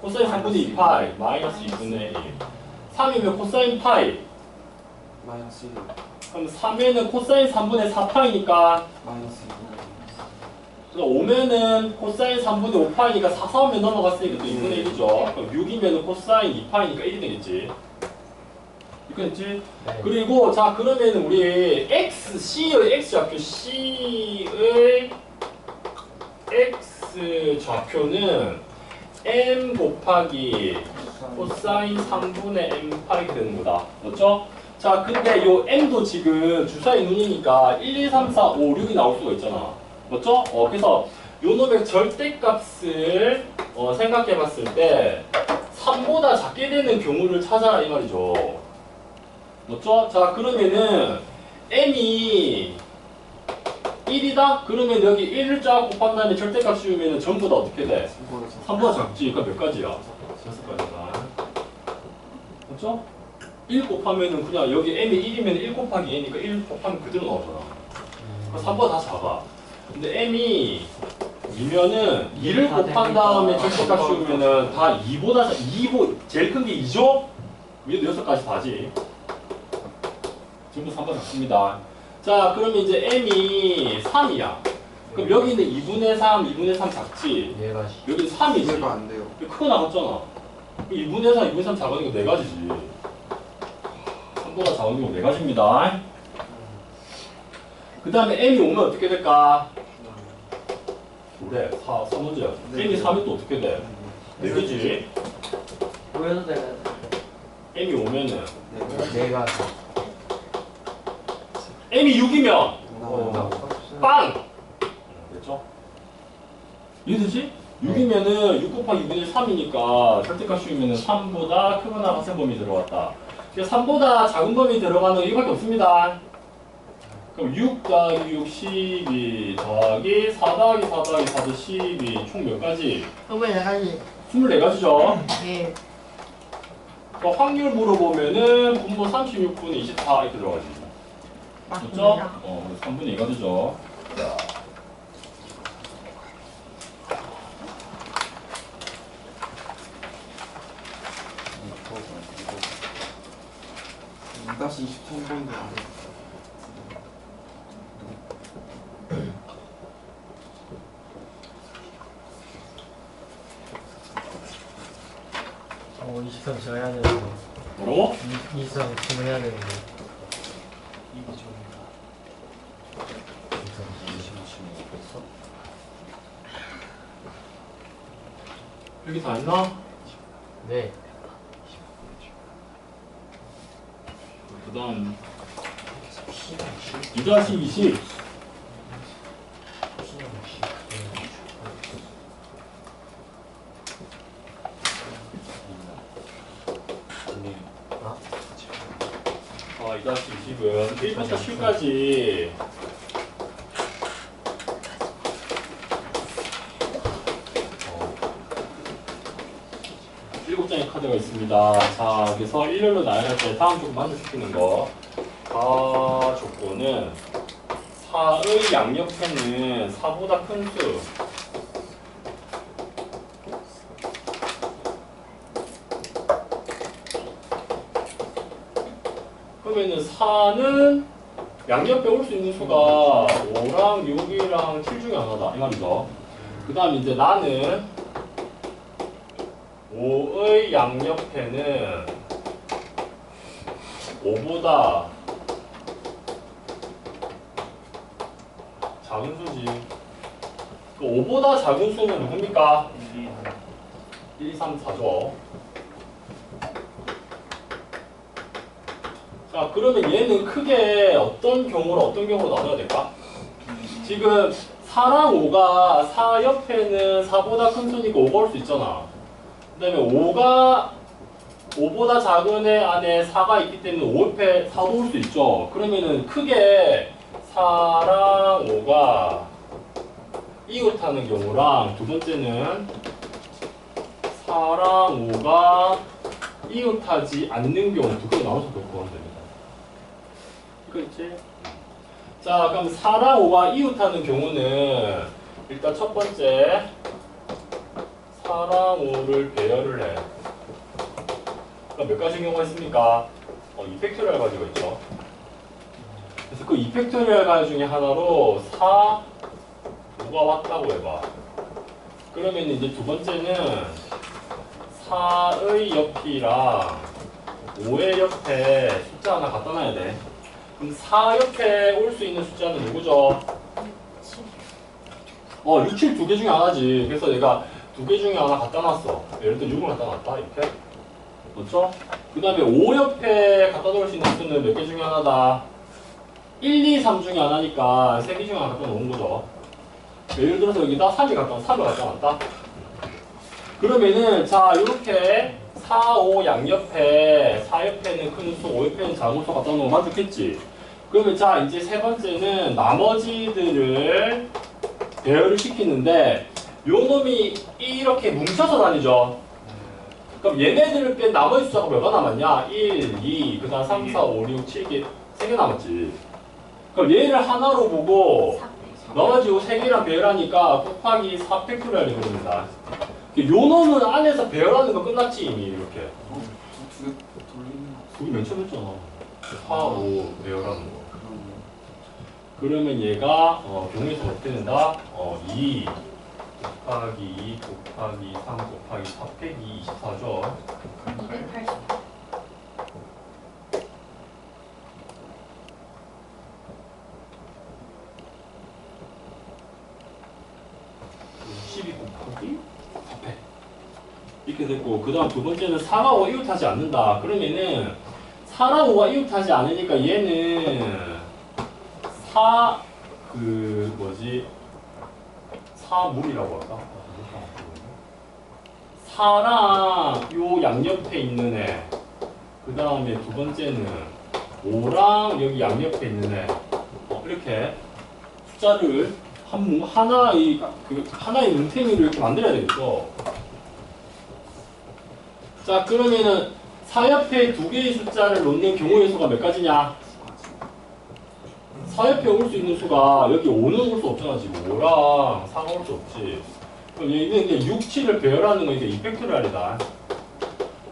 코사인 3분의 2파이 마이너스 2분의 1. 3이면 코사인 파이. 마이너스 1. 그럼 3에는 코사인 3분의 4파이니까 마이너스 2. 5면은 코사인 3분의 5파이니까 4, 4오면 넘어갔으니까 또 2분의 1이죠. 그럼 6이면은 코사인 2파이니까 1이 되겠지. 이거 됐지? 네. 그리고 자 그러면 우리 C의 X좌표 C의 X좌표는 M 곱하기 코사인 3분의 M파이 되는 거다. 맞죠? 자 근데 요 M도 지금 주사위 눈이니까 1, 2, 3, 4, 5, 6이 나올 수가 있잖아. 맞죠? 그래서 요 놈의 절대값을 생각해 봤을 때 3보다 작게 되는 경우를 찾아라 이 말이죠. 맞죠? 자 그러면은 M이 1이다? 그러면 여기 1을 쫙 곱한 다음에 절대값 씌우면 전부 다 어떻게 돼? 3보다 작지? 그러니까 몇 가지야? 6가지다. 맞죠? 1 곱하면은 그냥 여기 M이 1이면 1 곱하기 N이니까 1 곱하면 그대로 나오잖아. 그러니까 3보다 다 작아. 근데 M이 2면은 2를 곱한 다음에 절대값 씌우면은 다 2보다 2보 제일 큰 게 2죠? 위에도 6가지 다지. 전부 3보다 작습니다. 자, 그러면 이제 M이 3이야. 그럼 여기는 2분의 3, 2분의 3 작지? 얘가 여기는 3이지? 이해가 안 돼요. 크고 나갔잖아. 2분의 4, 2분의 3 작은 거 4가지지. 3보다 작은 경우 4가지입니다. 그 다음에 M이 오면 어떻게 될까? 그래, 4문제야. M이 3이 또 어떻게 돼? 4개지? 보여도 되는. M이 오면은 얘가 M이 6이면 나온다. 빵! 됐죠? 이해되지? 6이면은 6 곱하기 2분의 3이니까 절대값 씌우면은 3보다 크거나 같은 범위 들어갔다. 그러니까 3보다 작은 범위 들어가는 거 이거밖에 없습니다. 그럼 6 더하기 6 12 더하기 4 더하기 4 더하기 4 더 12 총 몇 가지? 왜 나가지? 24가지죠. 예. 그러니까 확률 물어보면은 분모 36분의 24 이렇게 들어가지. 맞죠? 맞습니다. 3분의 2가 되죠. 2-23번도 안 돼. 져야 되는데. 뭐라고? 이상 주문해야 되는데. 이게 저기가 여기 다 있나? 네. 그 다음 2-20 2-20은 1부터 7까지 일곱 장의 카드가 있습니다. 자, 그래서 일렬로 나열할 때 다음 조건 만족시키는 거. 조건은 4의 양옆에는 4보다 큰 수. 그러면은 4는 양옆에 올 수 있는 수가 5랑 6이랑 7 중에 하나다. 이 말이죠. 그 다음 이제 나는 5의 양옆에는 5보다 작은 수지. 그 5보다 작은 수는 누굽니까? 1, 2, 3, 4죠. 자, 그러면 얘는 크게 어떤 경우로 나눠야 될까? 지금 4랑 5가 4 옆에는 4보다 큰 수니까 5가 올 수 있잖아. 그 다음에 5가 5보다 작은 애 안에 4가 있기 때문에 5 옆에 4도 올 수 있죠. 그러면은 크게 4랑 5가 이웃하는 경우랑 두 번째는 4랑 5가 이웃하지 않는 경우 두 개로 나눠서 겪어보면 됩니다. 이거 있지? 자, 그럼 4랑 5가 이웃하는 경우는 일단 첫 번째 4랑 5를 배열을 해. 그럼 몇 가지 경우가 있습니까? 2팩토리얼 가지고 있죠. 그래서 그 2팩토리얼 가지 중에 하나로 4, 5가 왔다고 해봐. 그러면 이제 두 번째는 4의 옆이랑 5의 옆에 숫자 하나 갖다 놔야 돼. 그럼 4 옆에 올 수 있는 숫자는 누구죠? 6, 7 두 개 중에 하나지. 그래서 내가 두 개 중에 하나 갖다 놨어. 예를 들어 6을 갖다 놨다. 이렇게. 맞죠? 그 다음에 5 옆에 갖다 놓을 수 있는 수는 몇 개 중에 하나다? 1, 2, 3 중에 하나니까 3개 중에 하나 갖다 놓은 거죠. 예를 들어서 여기다 3을 갖다 놨다. 그러면은, 자, 요렇게 4, 5 양옆에 4 옆에는 큰 수, 5 옆에는 작은 수 갖다 놓으면 만족했지? 그러면 자, 이제 세 번째는 나머지들을 배열을 시키는데 요 놈이 이렇게 뭉쳐서 다니죠. 그럼 얘네들을 뺀 나머지 숫자가 몇가 남았냐? 1, 2, 그 다음 3, 4, 5, 6, 7개, 3개 남았지. 그럼 얘를 하나로 보고 나머지 요 3개랑 배열하니까 곱하기 4 팩토리얼이 됩니다. 요 놈은 안에서 배열하는 거 끝났지 이미 이렇게. 두개 돌리는 거 그게 맨 처음 했잖아. 4, 5 배열하는 거. 그러네. 그러면 얘가 경우에서 어떻게 된다? 2 곱하기 2 곱하기 3 곱하기 4 빼기 24죠. 280. 12 곱하기 4패 이렇게 됐고, 그 다음 두 번째는 4가 5가 이웃하지 않는다. 그러면은 4랑 5가 이웃하지 않으니까 얘는 4 4물이라고 할까? 4랑 요 양옆에 있는 애, 그 다음에 두 번째는 5랑 여기 양옆에 있는 애, 이렇게 숫자를 하나의 뭉탱이로 이렇게 만들어야 되겠죠. 자, 그러면은 4 옆에 두 개의 숫자를 놓는 경우의 수가 몇 가지냐? 4 옆에 올 수 있는 수가 여기 5는 올 수 없잖아. 지금 5랑 4가 올 수 없지. 그럼 여기는 이제 6, 7을 배열하는 건 이제 이펙토리얼이다.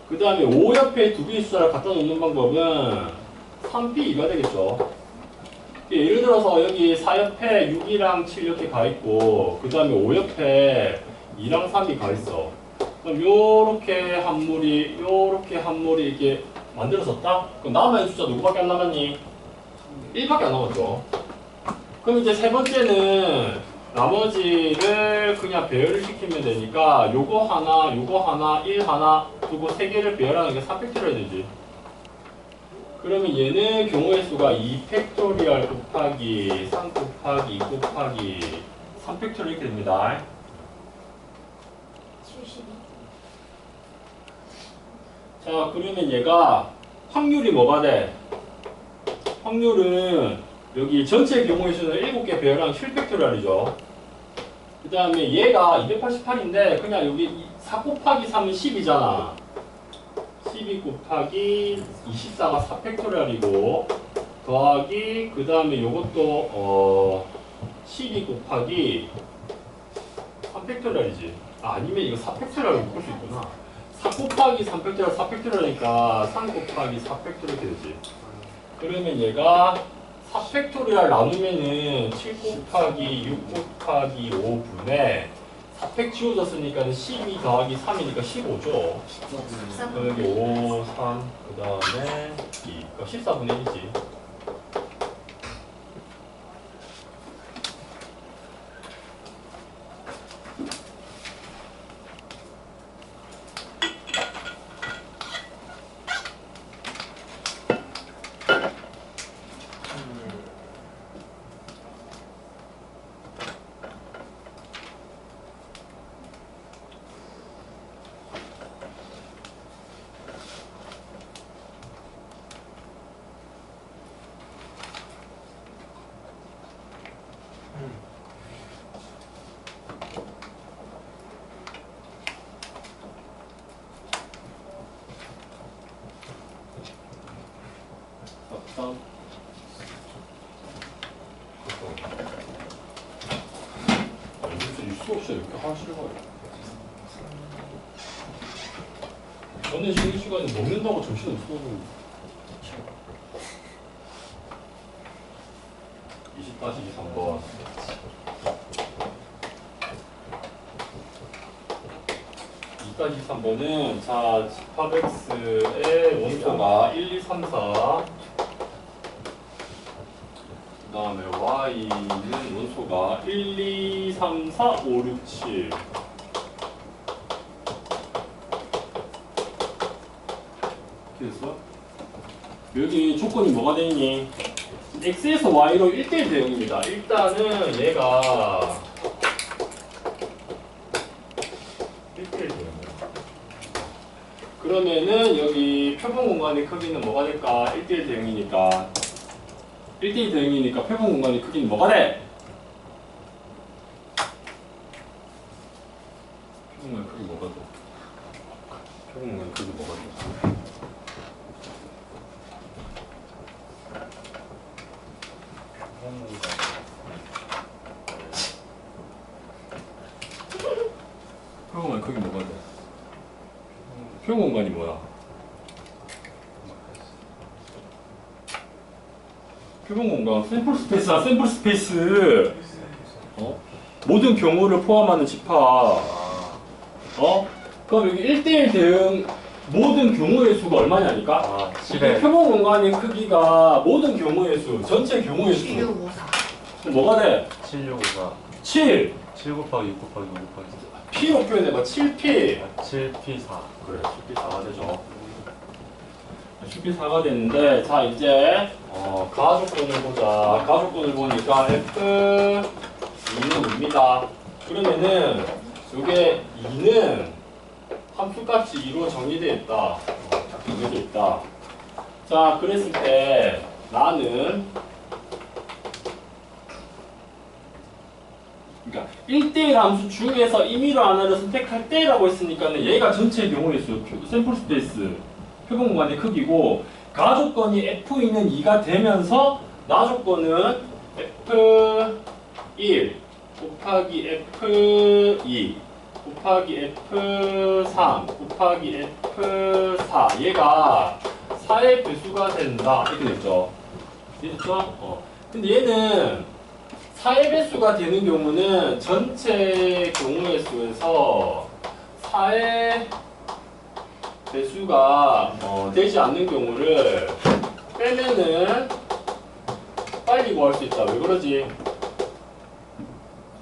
그 다음에 5 옆에 두 개의 숫자를 갖다 놓는 방법은 3P2가 되겠죠. 예를 들어서 여기 4 옆에 6이랑 7 이렇게 가 있고, 그 다음에 5 옆에 2랑 3이 가 있어. 그럼 요렇게 한 무리, 요렇게 한 무리 이렇게 만들어졌다? 그럼 남아있는 숫자 누구밖에 안 남았니? 1밖에 안 남았죠. 그럼 이제 세 번째는 나머지를 그냥 배열을 시키면 되니까 요거 하나, 1 하나 두고 세 개를 배열하는 게 3팩토리얼 해야 되지. 그러면 얘는 경우의 수가 2팩토리얼 곱하기 3 곱하기 2 곱하기 3팩토리얼 이렇게 됩니다. 72. 자, 그러면 얘가 확률이 뭐가 돼? 확률은 여기 전체 경우의 수는 7개 배열한 7팩토리얼이죠. 그 다음에 얘가 288인데 그냥 여기 4 곱하기 3은 10이잖아. 12 곱하기 24가 4팩토리얼이고 더하기 그 다음에 요것도 12 곱하기 3팩토리얼이지. 아, 아니면 이거 4팩토리얼로 묶을 수 있구나. 4 곱하기 3팩토리얼 4팩토리얼이니까 3 곱하기 4팩토리얼 이렇게 되지. 그러면 얘가 4팩토리얼 나누면은 7 곱하기 6 곱하기 5분의 4팩 지워졌으니까 12 더하기 3이니까 15죠. 13. 여기 5, 3, 그 다음에 2. 그러니까 14분의 1이지. 다음. 아니, 무슨 이 수업 시간에 이렇게 하시는 거예요? 저는 쉬는 시간에 먹는다고 정신없어. 20-23번. 2-23번은 자, 집합X의 원소가 1, 2, 3, 4. 그 다음에 Y는 원소가 1, 2, 3, 4, 5, 6, 7. 이렇게 됐어? 여기 조건이 뭐가 되니? X에서 Y로 1대1 대응입니다. 일단은 얘가 1대1 대응이야. 그러면은 여기 표본 공간의 크기는 뭐가 될까? 1대1 대응이니까 1대1 대응이니까 표본 공간의 크기는 뭐가 돼? 표본 공간의 크기 뭐가 돼? 표본 공간의 크기 뭐가 돼? 표본 공간의 크기 뭐가 돼? 표본 공간이 뭐야? 표본 공간 샘플 스페이스야. 샘플 스페이스. 모든 경우를 포함하는 집합. 그럼 여기 1대1 대응 모든 경우의 수가 얼마냐니까? 아, 이게 표본 공간의 크기가 모든 경우의 수, 전체 경우의 수. 1654. 그럼 뭐가 돼? 765가 7. 7 곱하기 6 곱하기 5 곱하기 P로 표현해봐. 7P. 7P4. 그래, 10P 4가 되죠. 10P 4가 됐는데, 자, 이제, 가족권을 보자. 가족권을 보니까 F2는 뭡니다. 그러면은, 요게 2는 함수값이 2로 정리되어 있다. 정리되어 있다. 자, 그랬을 때, 나는, 그러니까 1대1 함수 중에서 임의로 하나를 선택할 때라고 했으니까는 얘가 전체 경우의 수, 샘플 스페이스, 표본 공간의 크기고 가조건이 F2는 2가 되면서 나조건은 F1 곱하기 F2 곱하기 F3 곱하기 F4 얘가 4의 배수가 된다 이렇게 됐죠. 이해됐죠? 근데 얘는 4의 배수가 되는 경우는 전체 경우의 수에서 4의 배수가 되지 않는 경우를 빼면은 빨리 구할 수 있다. 왜 그러지?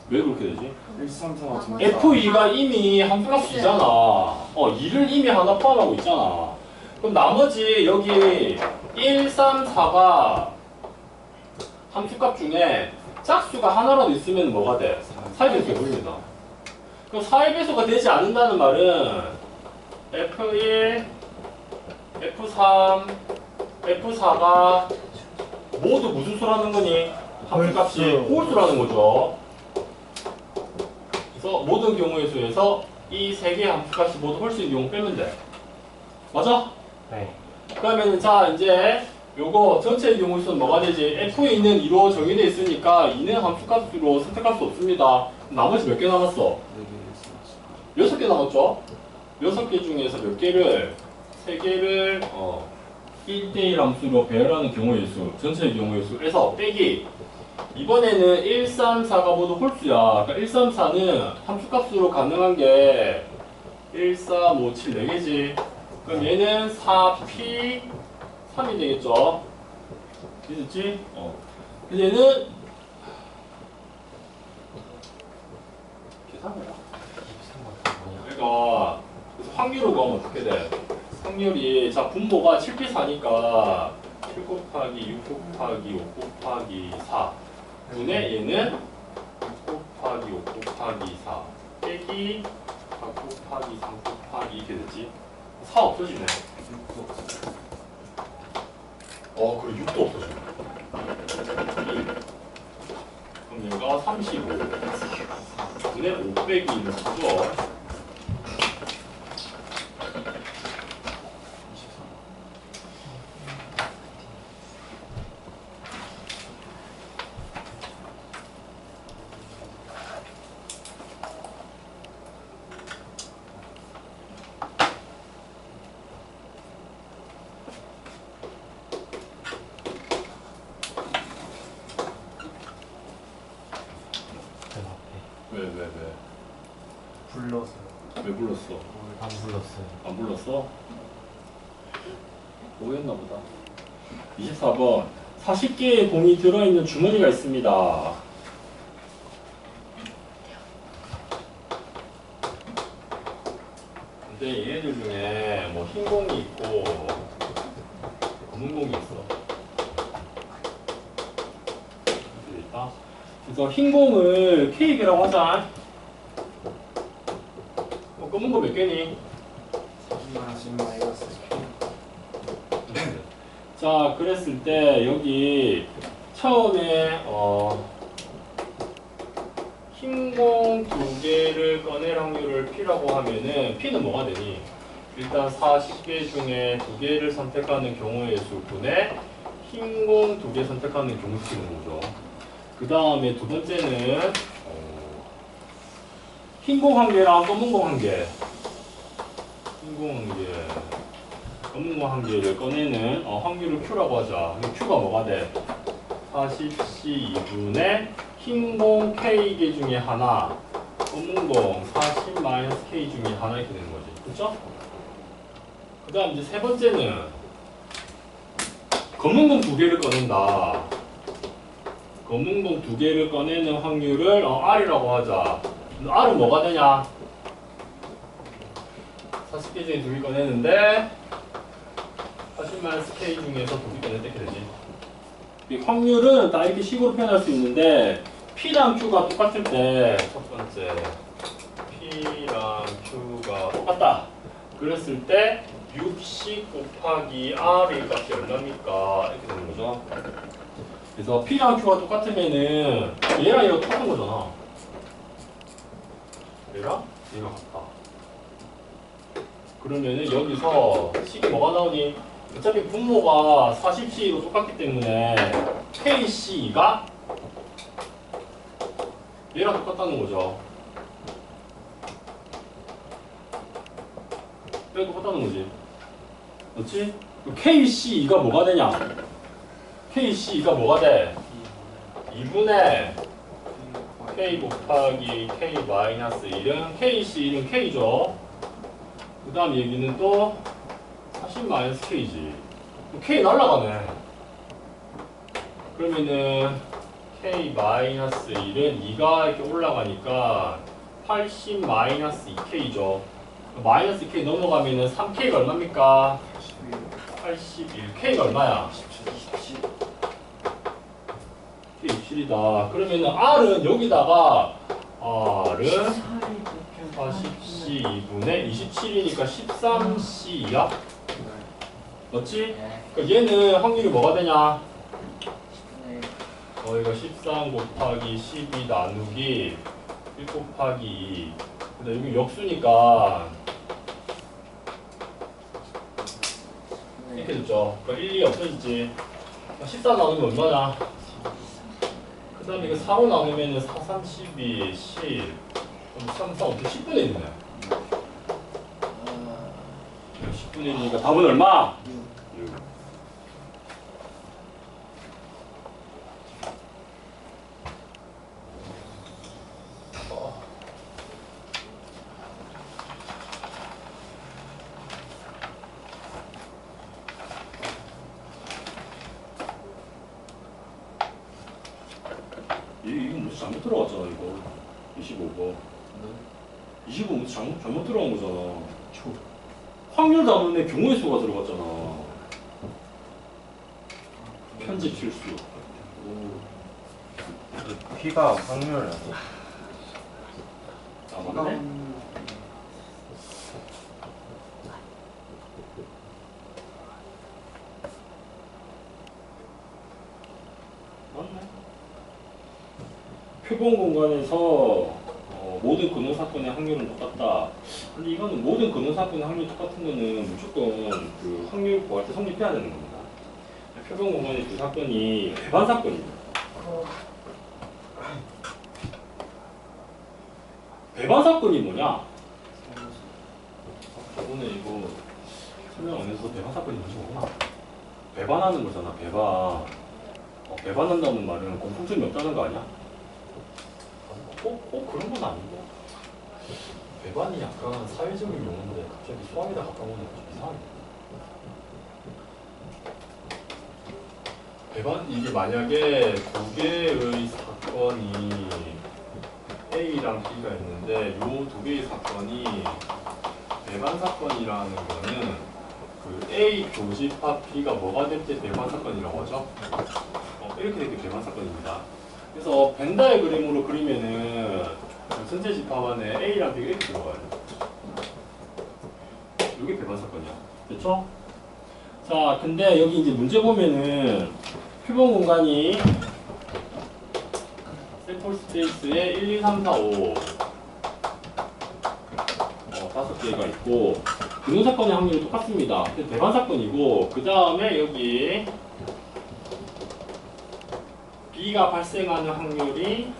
왜 그렇게 되지? 1, 3, 4, 5, 6, F2가 이미 함수값이잖아. 2를 이미 하나 포함하고 있잖아. 그럼 나머지 여기 1, 3, 4가 함수값 중에 짝수가 하나라도 있으면 뭐가 돼? 4의 배수가 됩니다. 그럼 4의 배수가 되지 않는다는 말은 F1, F3, F4가 모두 무슨 수라는 거니? 함수값이 홀수라는 거죠. 그래서 모든 경우의 수에서 이 세 개의 함수값이 모두 홀수인 경우 빼면 돼. 맞아? 네. 그러면 자 이제 요거 전체의 경우의 수는 뭐가 되지? F에 있는 2로 정의되어 있으니까 2는 함수값으로 선택할 수 없습니다. 나머지 몇 개 남았어? 6개 남았죠? 6개 중에서 몇 개를 3개를 1대1 함수로 배열하는 경우의 수, 전체의 경우의 수에서 빼기. 이번에는 1, 3, 4가 모두 홀수야. 그러니까 1, 3, 4는 함수값으로 가능한 게 1, 4, 5, 7, 4개지. 그럼 얘는 4P 3이 되겠죠. 됐지? 근데 얘는 계산해라. 그러니까 그래서 확률을 구하면 어떻게 돼? 확률이 자 분모가 7P4니까 7 곱하기 6 곱하기 5 곱하기 4 분의 얘는 6 곱하기 5 곱하기 4 빼기 4 곱하기 3 곱하기 이렇게 되지. 4 없어지네. 그래 6도 없어지네. 그럼 얘가 35 분의 5 빼기 1을 쓰죠. 왜? 불러서 왜 불렀어? 안 불렀어요. 안 불렀어? 오했나 보다. 24번 40개의 공이 들어있는 주머니가 있습니다. 근데 얘네들 중에 뭐 흰 공이 있고 검은 공이 있어. 이렇게 있다. 그래서 흰 공을 K개라고 하자. 검은 거 몇 개니? 40 마이너스 자, 그랬을 때 여기 처음에 흰 공 2개를 꺼낼 확률을 P라고 하면은 P는 뭐가 되니? 일단 40개 중에 2개를 선택하는 경우의 수분에 흰 공 2개 선택하는 경우 수는 거죠. 그 다음에 두 번째는 흰 공 1개랑 검은 공 1개. 흰 공 1개. 검은 공 1개를 꺼내는 확률을 Q라고 하자. Q가 뭐가 돼? 40C 2분의 흰 공 K개 중에 하나, 검은 공 40-K 중에 하나 이렇게 되는 거지. 그렇죠? 그 다음 이제 세 번째는 검은 공 2개를 꺼낸다. 검은 공 2개를 꺼내는 확률을 R이라고 하자. R은 뭐가 되냐? 40개 중에 2개 꺼내는데 40-K 중에서 2개 꺼낼 때 이렇게 되지. 이 확률은 다 이렇게 식으로 표현할 수 있는데 P랑 Q가 똑같을 때 첫 번째 P랑 Q가 똑같다. 그랬을 때 60 곱하기 R의 값이 얼마입니까? 이렇게 되는 거죠. 그래서 P랑 Q가 똑같으면은 얘랑 얘가 똑같은 거잖아. 얘랑 얘가 같다. 그러면은 여기서 식이 뭐가 나오니? 어차피 분모가 40C로 똑같기 때문에 KC가 얘랑 똑같다는 거죠. 얘랑 똑같다는 거지. 그렇지? KC가 뭐가 되냐? KC가 뭐가 돼? 2분의 K 곱하기 K 마이너스 1은 KC1은 K죠. 그 다음 얘기는 또 40-K지. K 날라가네. 그러면은 K-1은 2가 이렇게 올라가니까 80-2K죠. 마이너스 K 넘어가면은 3K가 얼마입니까? 81. K가 얼마야? 27. K27이다. 그러면은 R은 여기다가 R은 40C2분의 27이니까 13C2야? 맞지? 그러니까 얘는 확률이 뭐가 되냐? 이거 13 곱하기 12 나누기 1 곱하기 2. 근데 여기 역수니까 이렇게 됐죠. 그러니까 1, 2 없어지지. 14 나누면 얼마냐? 그 다음에 이거 4로 나누면 4, 3, 12, 10. 그럼 3, 4, 어떻게 10분의 1이네. 10분의 1이니까 답은 얼마? 6. 이거 무슨 잘못 들어갔잖아 이거 25번 25번 잘못 들어간 거잖아 확률 다음에 경우의 수가 들어갔잖아 편집 실수 P가 확률. 아 맞네? 맞네 표본 공간에서 모든 근원 사건의 확률은 똑같다. 근데 이거는 모든 근원 사건의 확률이 똑같은 거는 무조건 그 확률 구할 때 성립해야 되는 겁니다. 표본 공간의 두 사건이 배반 사건입니다. 배반 사건이 뭐냐? 저번에 이거 설명 안 해서 배반 사건이 뭔지 모르나? 배반하는 거잖아. 배반. 배반한다는 말은 공통점이 없다는 거 아니야? 꼭 그런 건 아닌데. 배반이 약간 사회적인 용어인데 갑자기 수학에다 갖다 놓으면 좀 이상해. 배반 이게 만약에 두 개의 사건이 A랑 B가 있는데 이 두 개의 사건이 배반 사건이라는 거는 그 A 교집합 B가 뭐가 될 때 배반 사건이라고 하죠? 이렇게 될 때 배반 사건입니다. 그래서 벤 다이그램으로 그리면은 전체 집합 안에 A랑 B가 이렇게 들어가요. 이게 배반 사건이야. 됐죠? 자, 근데 여기 이제 문제 보면은 표본 공간이 샘플 스페이스에 1, 2, 3, 4, 5 5개가 있고 근원 사건의 확률이 똑같습니다. 배반 사건이고 그 다음에 여기 B가 발생하는 확률이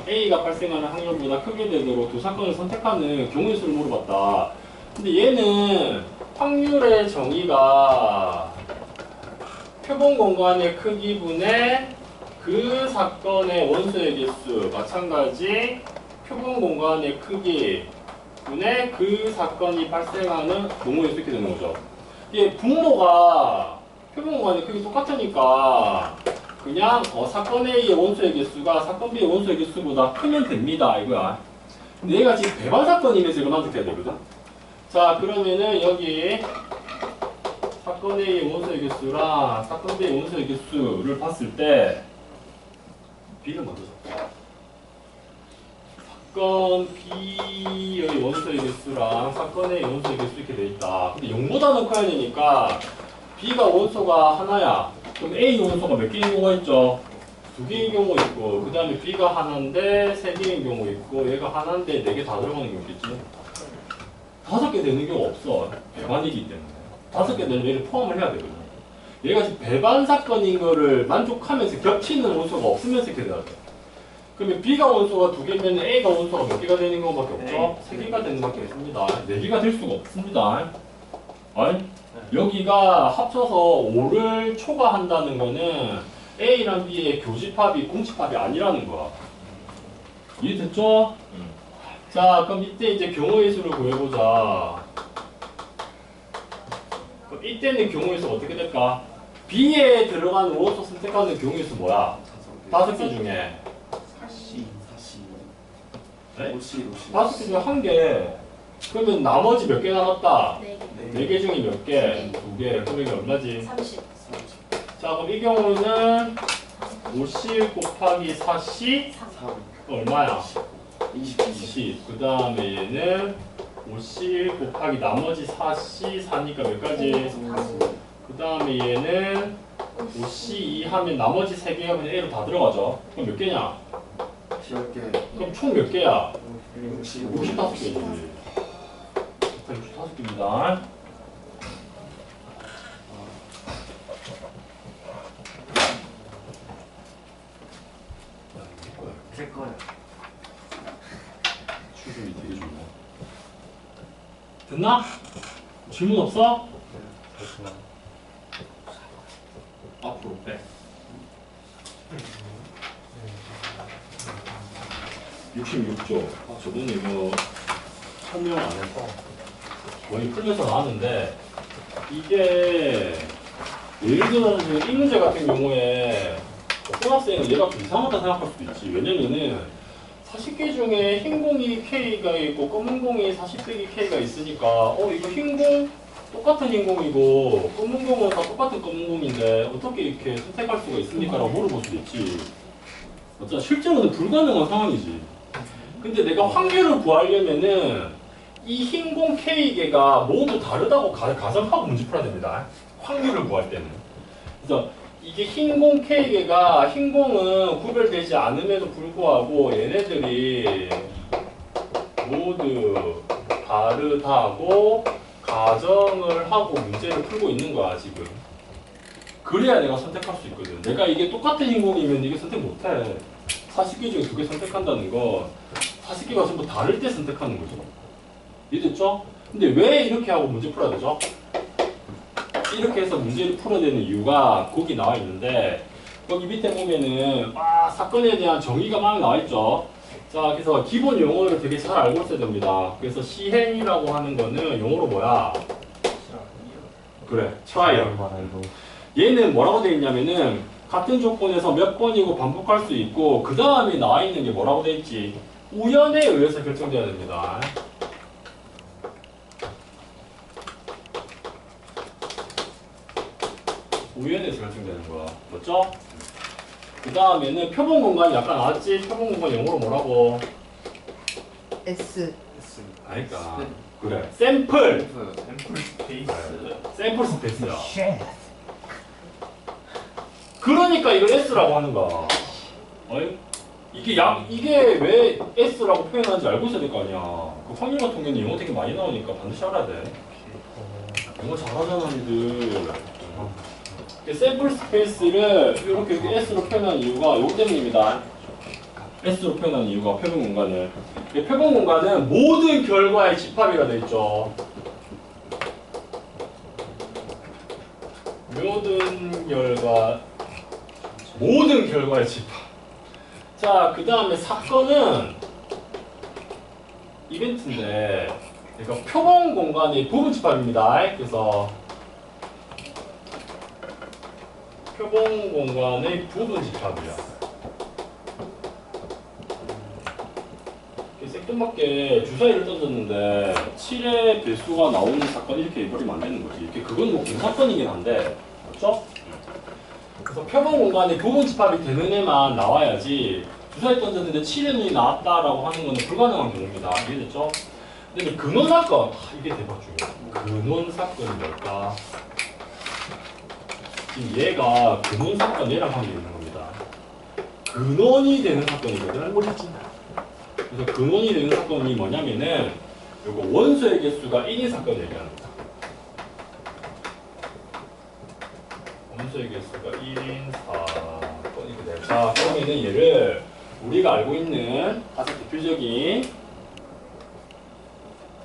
A가 발생하는 확률보다 크게 되도록 두 사건을 선택하는 경우의 수를 물어봤다. 근데 얘는 확률의 정의가 표본 공간의 크기분의 그 사건의 원소의 개수 마찬가지 표본 공간의 크기 분의 그 사건이 발생하는 농후의 수 이렇게 되는 거죠. 이게 분모가 표본 공간의 크기 똑같으니까 그냥 사건 A의 원소의 개수가 사건 B의 원소의 개수보다 크면 됩니다 이거야. 근데 얘가 지금 배반 사건이면서 이거 만족해야 되거든. 자 그러면은 여기 사건 A의 원소의 개수랑 사건 B의 원소의 개수를 봤을 때 B를 먼저 잡자. 사건 B의 원소의 개수랑 사건 A의 원소의 개수 이렇게 돼 있다. 근데 0보다는 커야 되니까 B가 원소가 하나야. 그럼 A 원소가 몇 개인 경우가 있죠? 두 개인 경우가 있고 그 다음에 B가 하나인데 세 개인 경우 있고 얘가 하나인데 네 개 다 들어가는 경우 있겠지? 5개 되는 경우 없어. 배반이기 때문에 5개 되면 얘를 포함을 해야 되거든. 얘가 지금 배반 사건인 거를 만족하면서 겹치는 원소가 없으면서 이렇게 돼야 돼. 그러면 B가 원소가 2개면 A가 원소가 몇 개가 되는 것밖에 없죠? 3개가 되는 것밖에 없습니다. 4개가 될 수가 없습니다. 아니? 여기가 합쳐서 5를 초과한다는 거는 A랑 B의 교집합이 공집합이 아니라는 거야. 이해됐죠? 자, 그럼 이때 이제 경우의 수를 구해보자. 그럼 이때는 경우의 수가 어떻게 될까? B에 들어간 로어서 선택하는 경우의 수 뭐야? 5개 중에. 사시. 네? 오시. 5개 중에 1개. 그러면 나머지 몇 개 남았다? 네 개. 4개 중에 몇 개? 2개. 그럼 이게 얼마지? 30. 자, 그럼 이 경우는 50 곱하기 4시 3. 얼마야? 20. 20. 그 다음에 얘는 50 곱하기 나머지 4시 4니까 몇 가지? 그 다음에 얘는 5C2 하면 나머지 3개가 그냥 A로 다 들어가죠. 그럼 몇 개냐? 10개. 그럼 총 몇 개야? 60. 65개지. 65개입니다. 제 거야. 출금이 되게 좋네. 됐나? 질문 없어? 그렇구나. 앞으로 빼. 66조. 저번에 이거 설명 안 해서 거의 풀면서 나왔는데 이게 예를 들어서 지금 이 문제 같은 경우에 고등학생은 얘가 좀 이상하다 생각할 수도 있지. 왜냐면은 40개 중에 흰 공이 K가 있고 검은 공이 40 빼기 K가 있으니까 이거 흰 공 똑같은 흰 공이고 검은 공은 다 똑같은 검은 공인데 어떻게 이렇게 선택할 수가 있습니까? 라고 물어볼 수도 있지. 어쩌 실제로는 불가능한 상황이지. 근데 내가 확률을 구하려면은 이 흰 공 K개가 모두 다르다고 가정하고 문제 풀어야 됩니다. 확률을 구할 때는. 그래서 이게 흰 공 K개가 흰 공은 구별되지 않음에도 불구하고 얘네들이 모두 다르다고 가정을 하고 문제를 풀고 있는 거야 지금. 그래야 내가 선택할 수 있거든. 내가 이게 똑같은 흰 공이면 이게 선택 못해. 40개 중에 2개 선택한다는 건 40개가 전부 다를 때 선택하는 거죠. 이해됐죠? 근데 왜 이렇게 하고 문제 풀어야 되죠? 이렇게 해서 문제를 풀어야 되는 이유가 거기 나와 있는데 거기 밑에 보면은 사건에 대한 정의가 막 나와 있죠. 자, 그래서 기본 용어를 되게 잘 알고 있어야 됩니다. 그래서 시행이라고 하는 거는 용어로 뭐야? 그래, 트라이얼. 얘는 뭐라고 되어 있냐면은 같은 조건에서 몇 번이고 반복할 수 있고 그 다음에 나와 있는 게 뭐라고 되어 있지? 우연에 의해서 결정돼야 됩니다. 우연에서 결정되는 거야. 맞죠? 그 다음에는 표본 공간이 약간 나왔지? 표본 공간 영어로 뭐라고? S. 아니까. 그래. 샘플! 샘플 스페이스. 샘플 스페이스야. 그러니까 이걸 S라고 하는 거야. 어이? 이게 왜 S라고 표현하는지 알고 있어야 될 거 아니야. 그 확률 같은 경우는 영어 되게 많이 나오니까 반드시 알아야 돼. 영어 잘하잖아, 니들. 샘플 스페이스를 이렇게 S로 표현한 이유가 이것 때문입니다. S로 표현한 이유가 표본 공간을. 표본 공간은 모든 결과의 집합이라 되어 있죠. 모든 결과의 집합. 자, 그 다음에 사건은 이벤트인데, 그러니까 표본 공간의 부분 집합입니다. 그래서 표본 공간의 부분 집합이야. 생뚱맞게 주사위를 던졌는데 7의 배수가 나오는 사건 이렇게 해버리면 안 되는 거지. 이게 그건 뭐 공사건이긴 한데, 그렇죠? 그래서 표본 공간의 부분 집합이 되는 애만 나와야지 주사위 던졌는데 7의 눈이 나왔다라고 하는 거는 불가능한 경우입니다. 이해됐죠? 근데 근원 사건, 이게 대박 중요해. 근원 사건이 뭘까? 지금 얘가 근원 사건 얘랑 관계 있는 겁니다. 근원이 되는 사건이거든. 그래서 근원이 되는 사건이 뭐냐면은 요거 원소의 개수가 1인 사건 얘기하는 거다. 원소의 개수가 1인 사건이거든. 자, 그러면은 얘를 우리가 알고 있는 가장 대표적인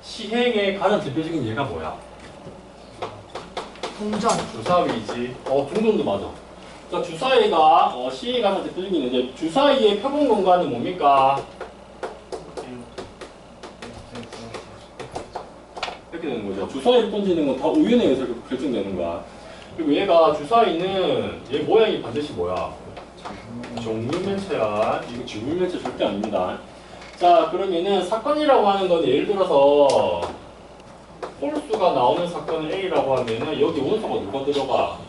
시행의 가장 대표적인 예가 뭐야? 동전. 주사위지. 동전도 맞아. 자, 주사위가 시행의 가장 대표적인 예인데 주사위의 표본 공간은 뭡니까? 이렇게 되는 거죠. 주사위를 던지는 건 다 우연에 의해서 결정되는 거야. 그리고 얘가 주사위는 얘 모양이 반드시 뭐야? 정육면체야. 이거 지구면체 절대 아닙니다. 자, 그러면은 사건이라고 하는 건 예를 들어서 홀수가 나오는 사건을 A라고 하면은 여기 원소가 누가 들어가?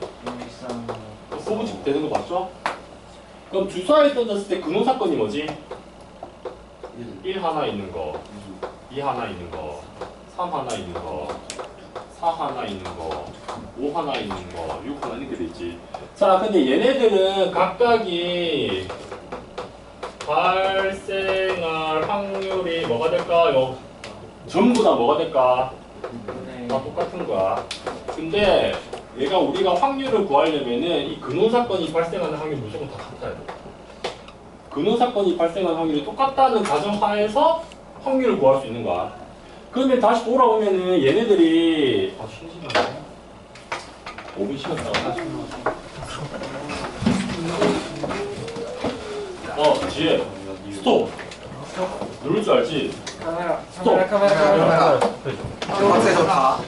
소부집 되는 거 맞죠? 그럼 주사위 던졌을 때 근원 사건이 뭐지? 1 하나 있는 거, 2 하나 있는 거, 3 하나 있는 거, 4 하나 있는 거, 5 하나 있는 거, 6 하나 이렇게 돼 있지. 자, 근데 얘네들은 각각이 발생할 확률이 뭐가 될까요? 전부 다 뭐가 될까? 다 똑같은 거야. 근데 얘가 우리가 확률을 구하려면은 이 근원 사건이 발생하는 확률이 무조건 다 같아야 돼. 근원 사건이 발생하는 확률이 똑같다는 가정하에서 확률을 구할 수 있는 거야. 그러면 다시 돌아오면은 얘네들이 심심하네. 5분 시간 나왔다. 지혜 스톱. 누를 줄 알지? 카메라 스톱. 카메라 카메라. 박세 좋다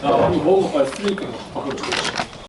야, 이거 먹어 빨리 스트레이트 바꿔.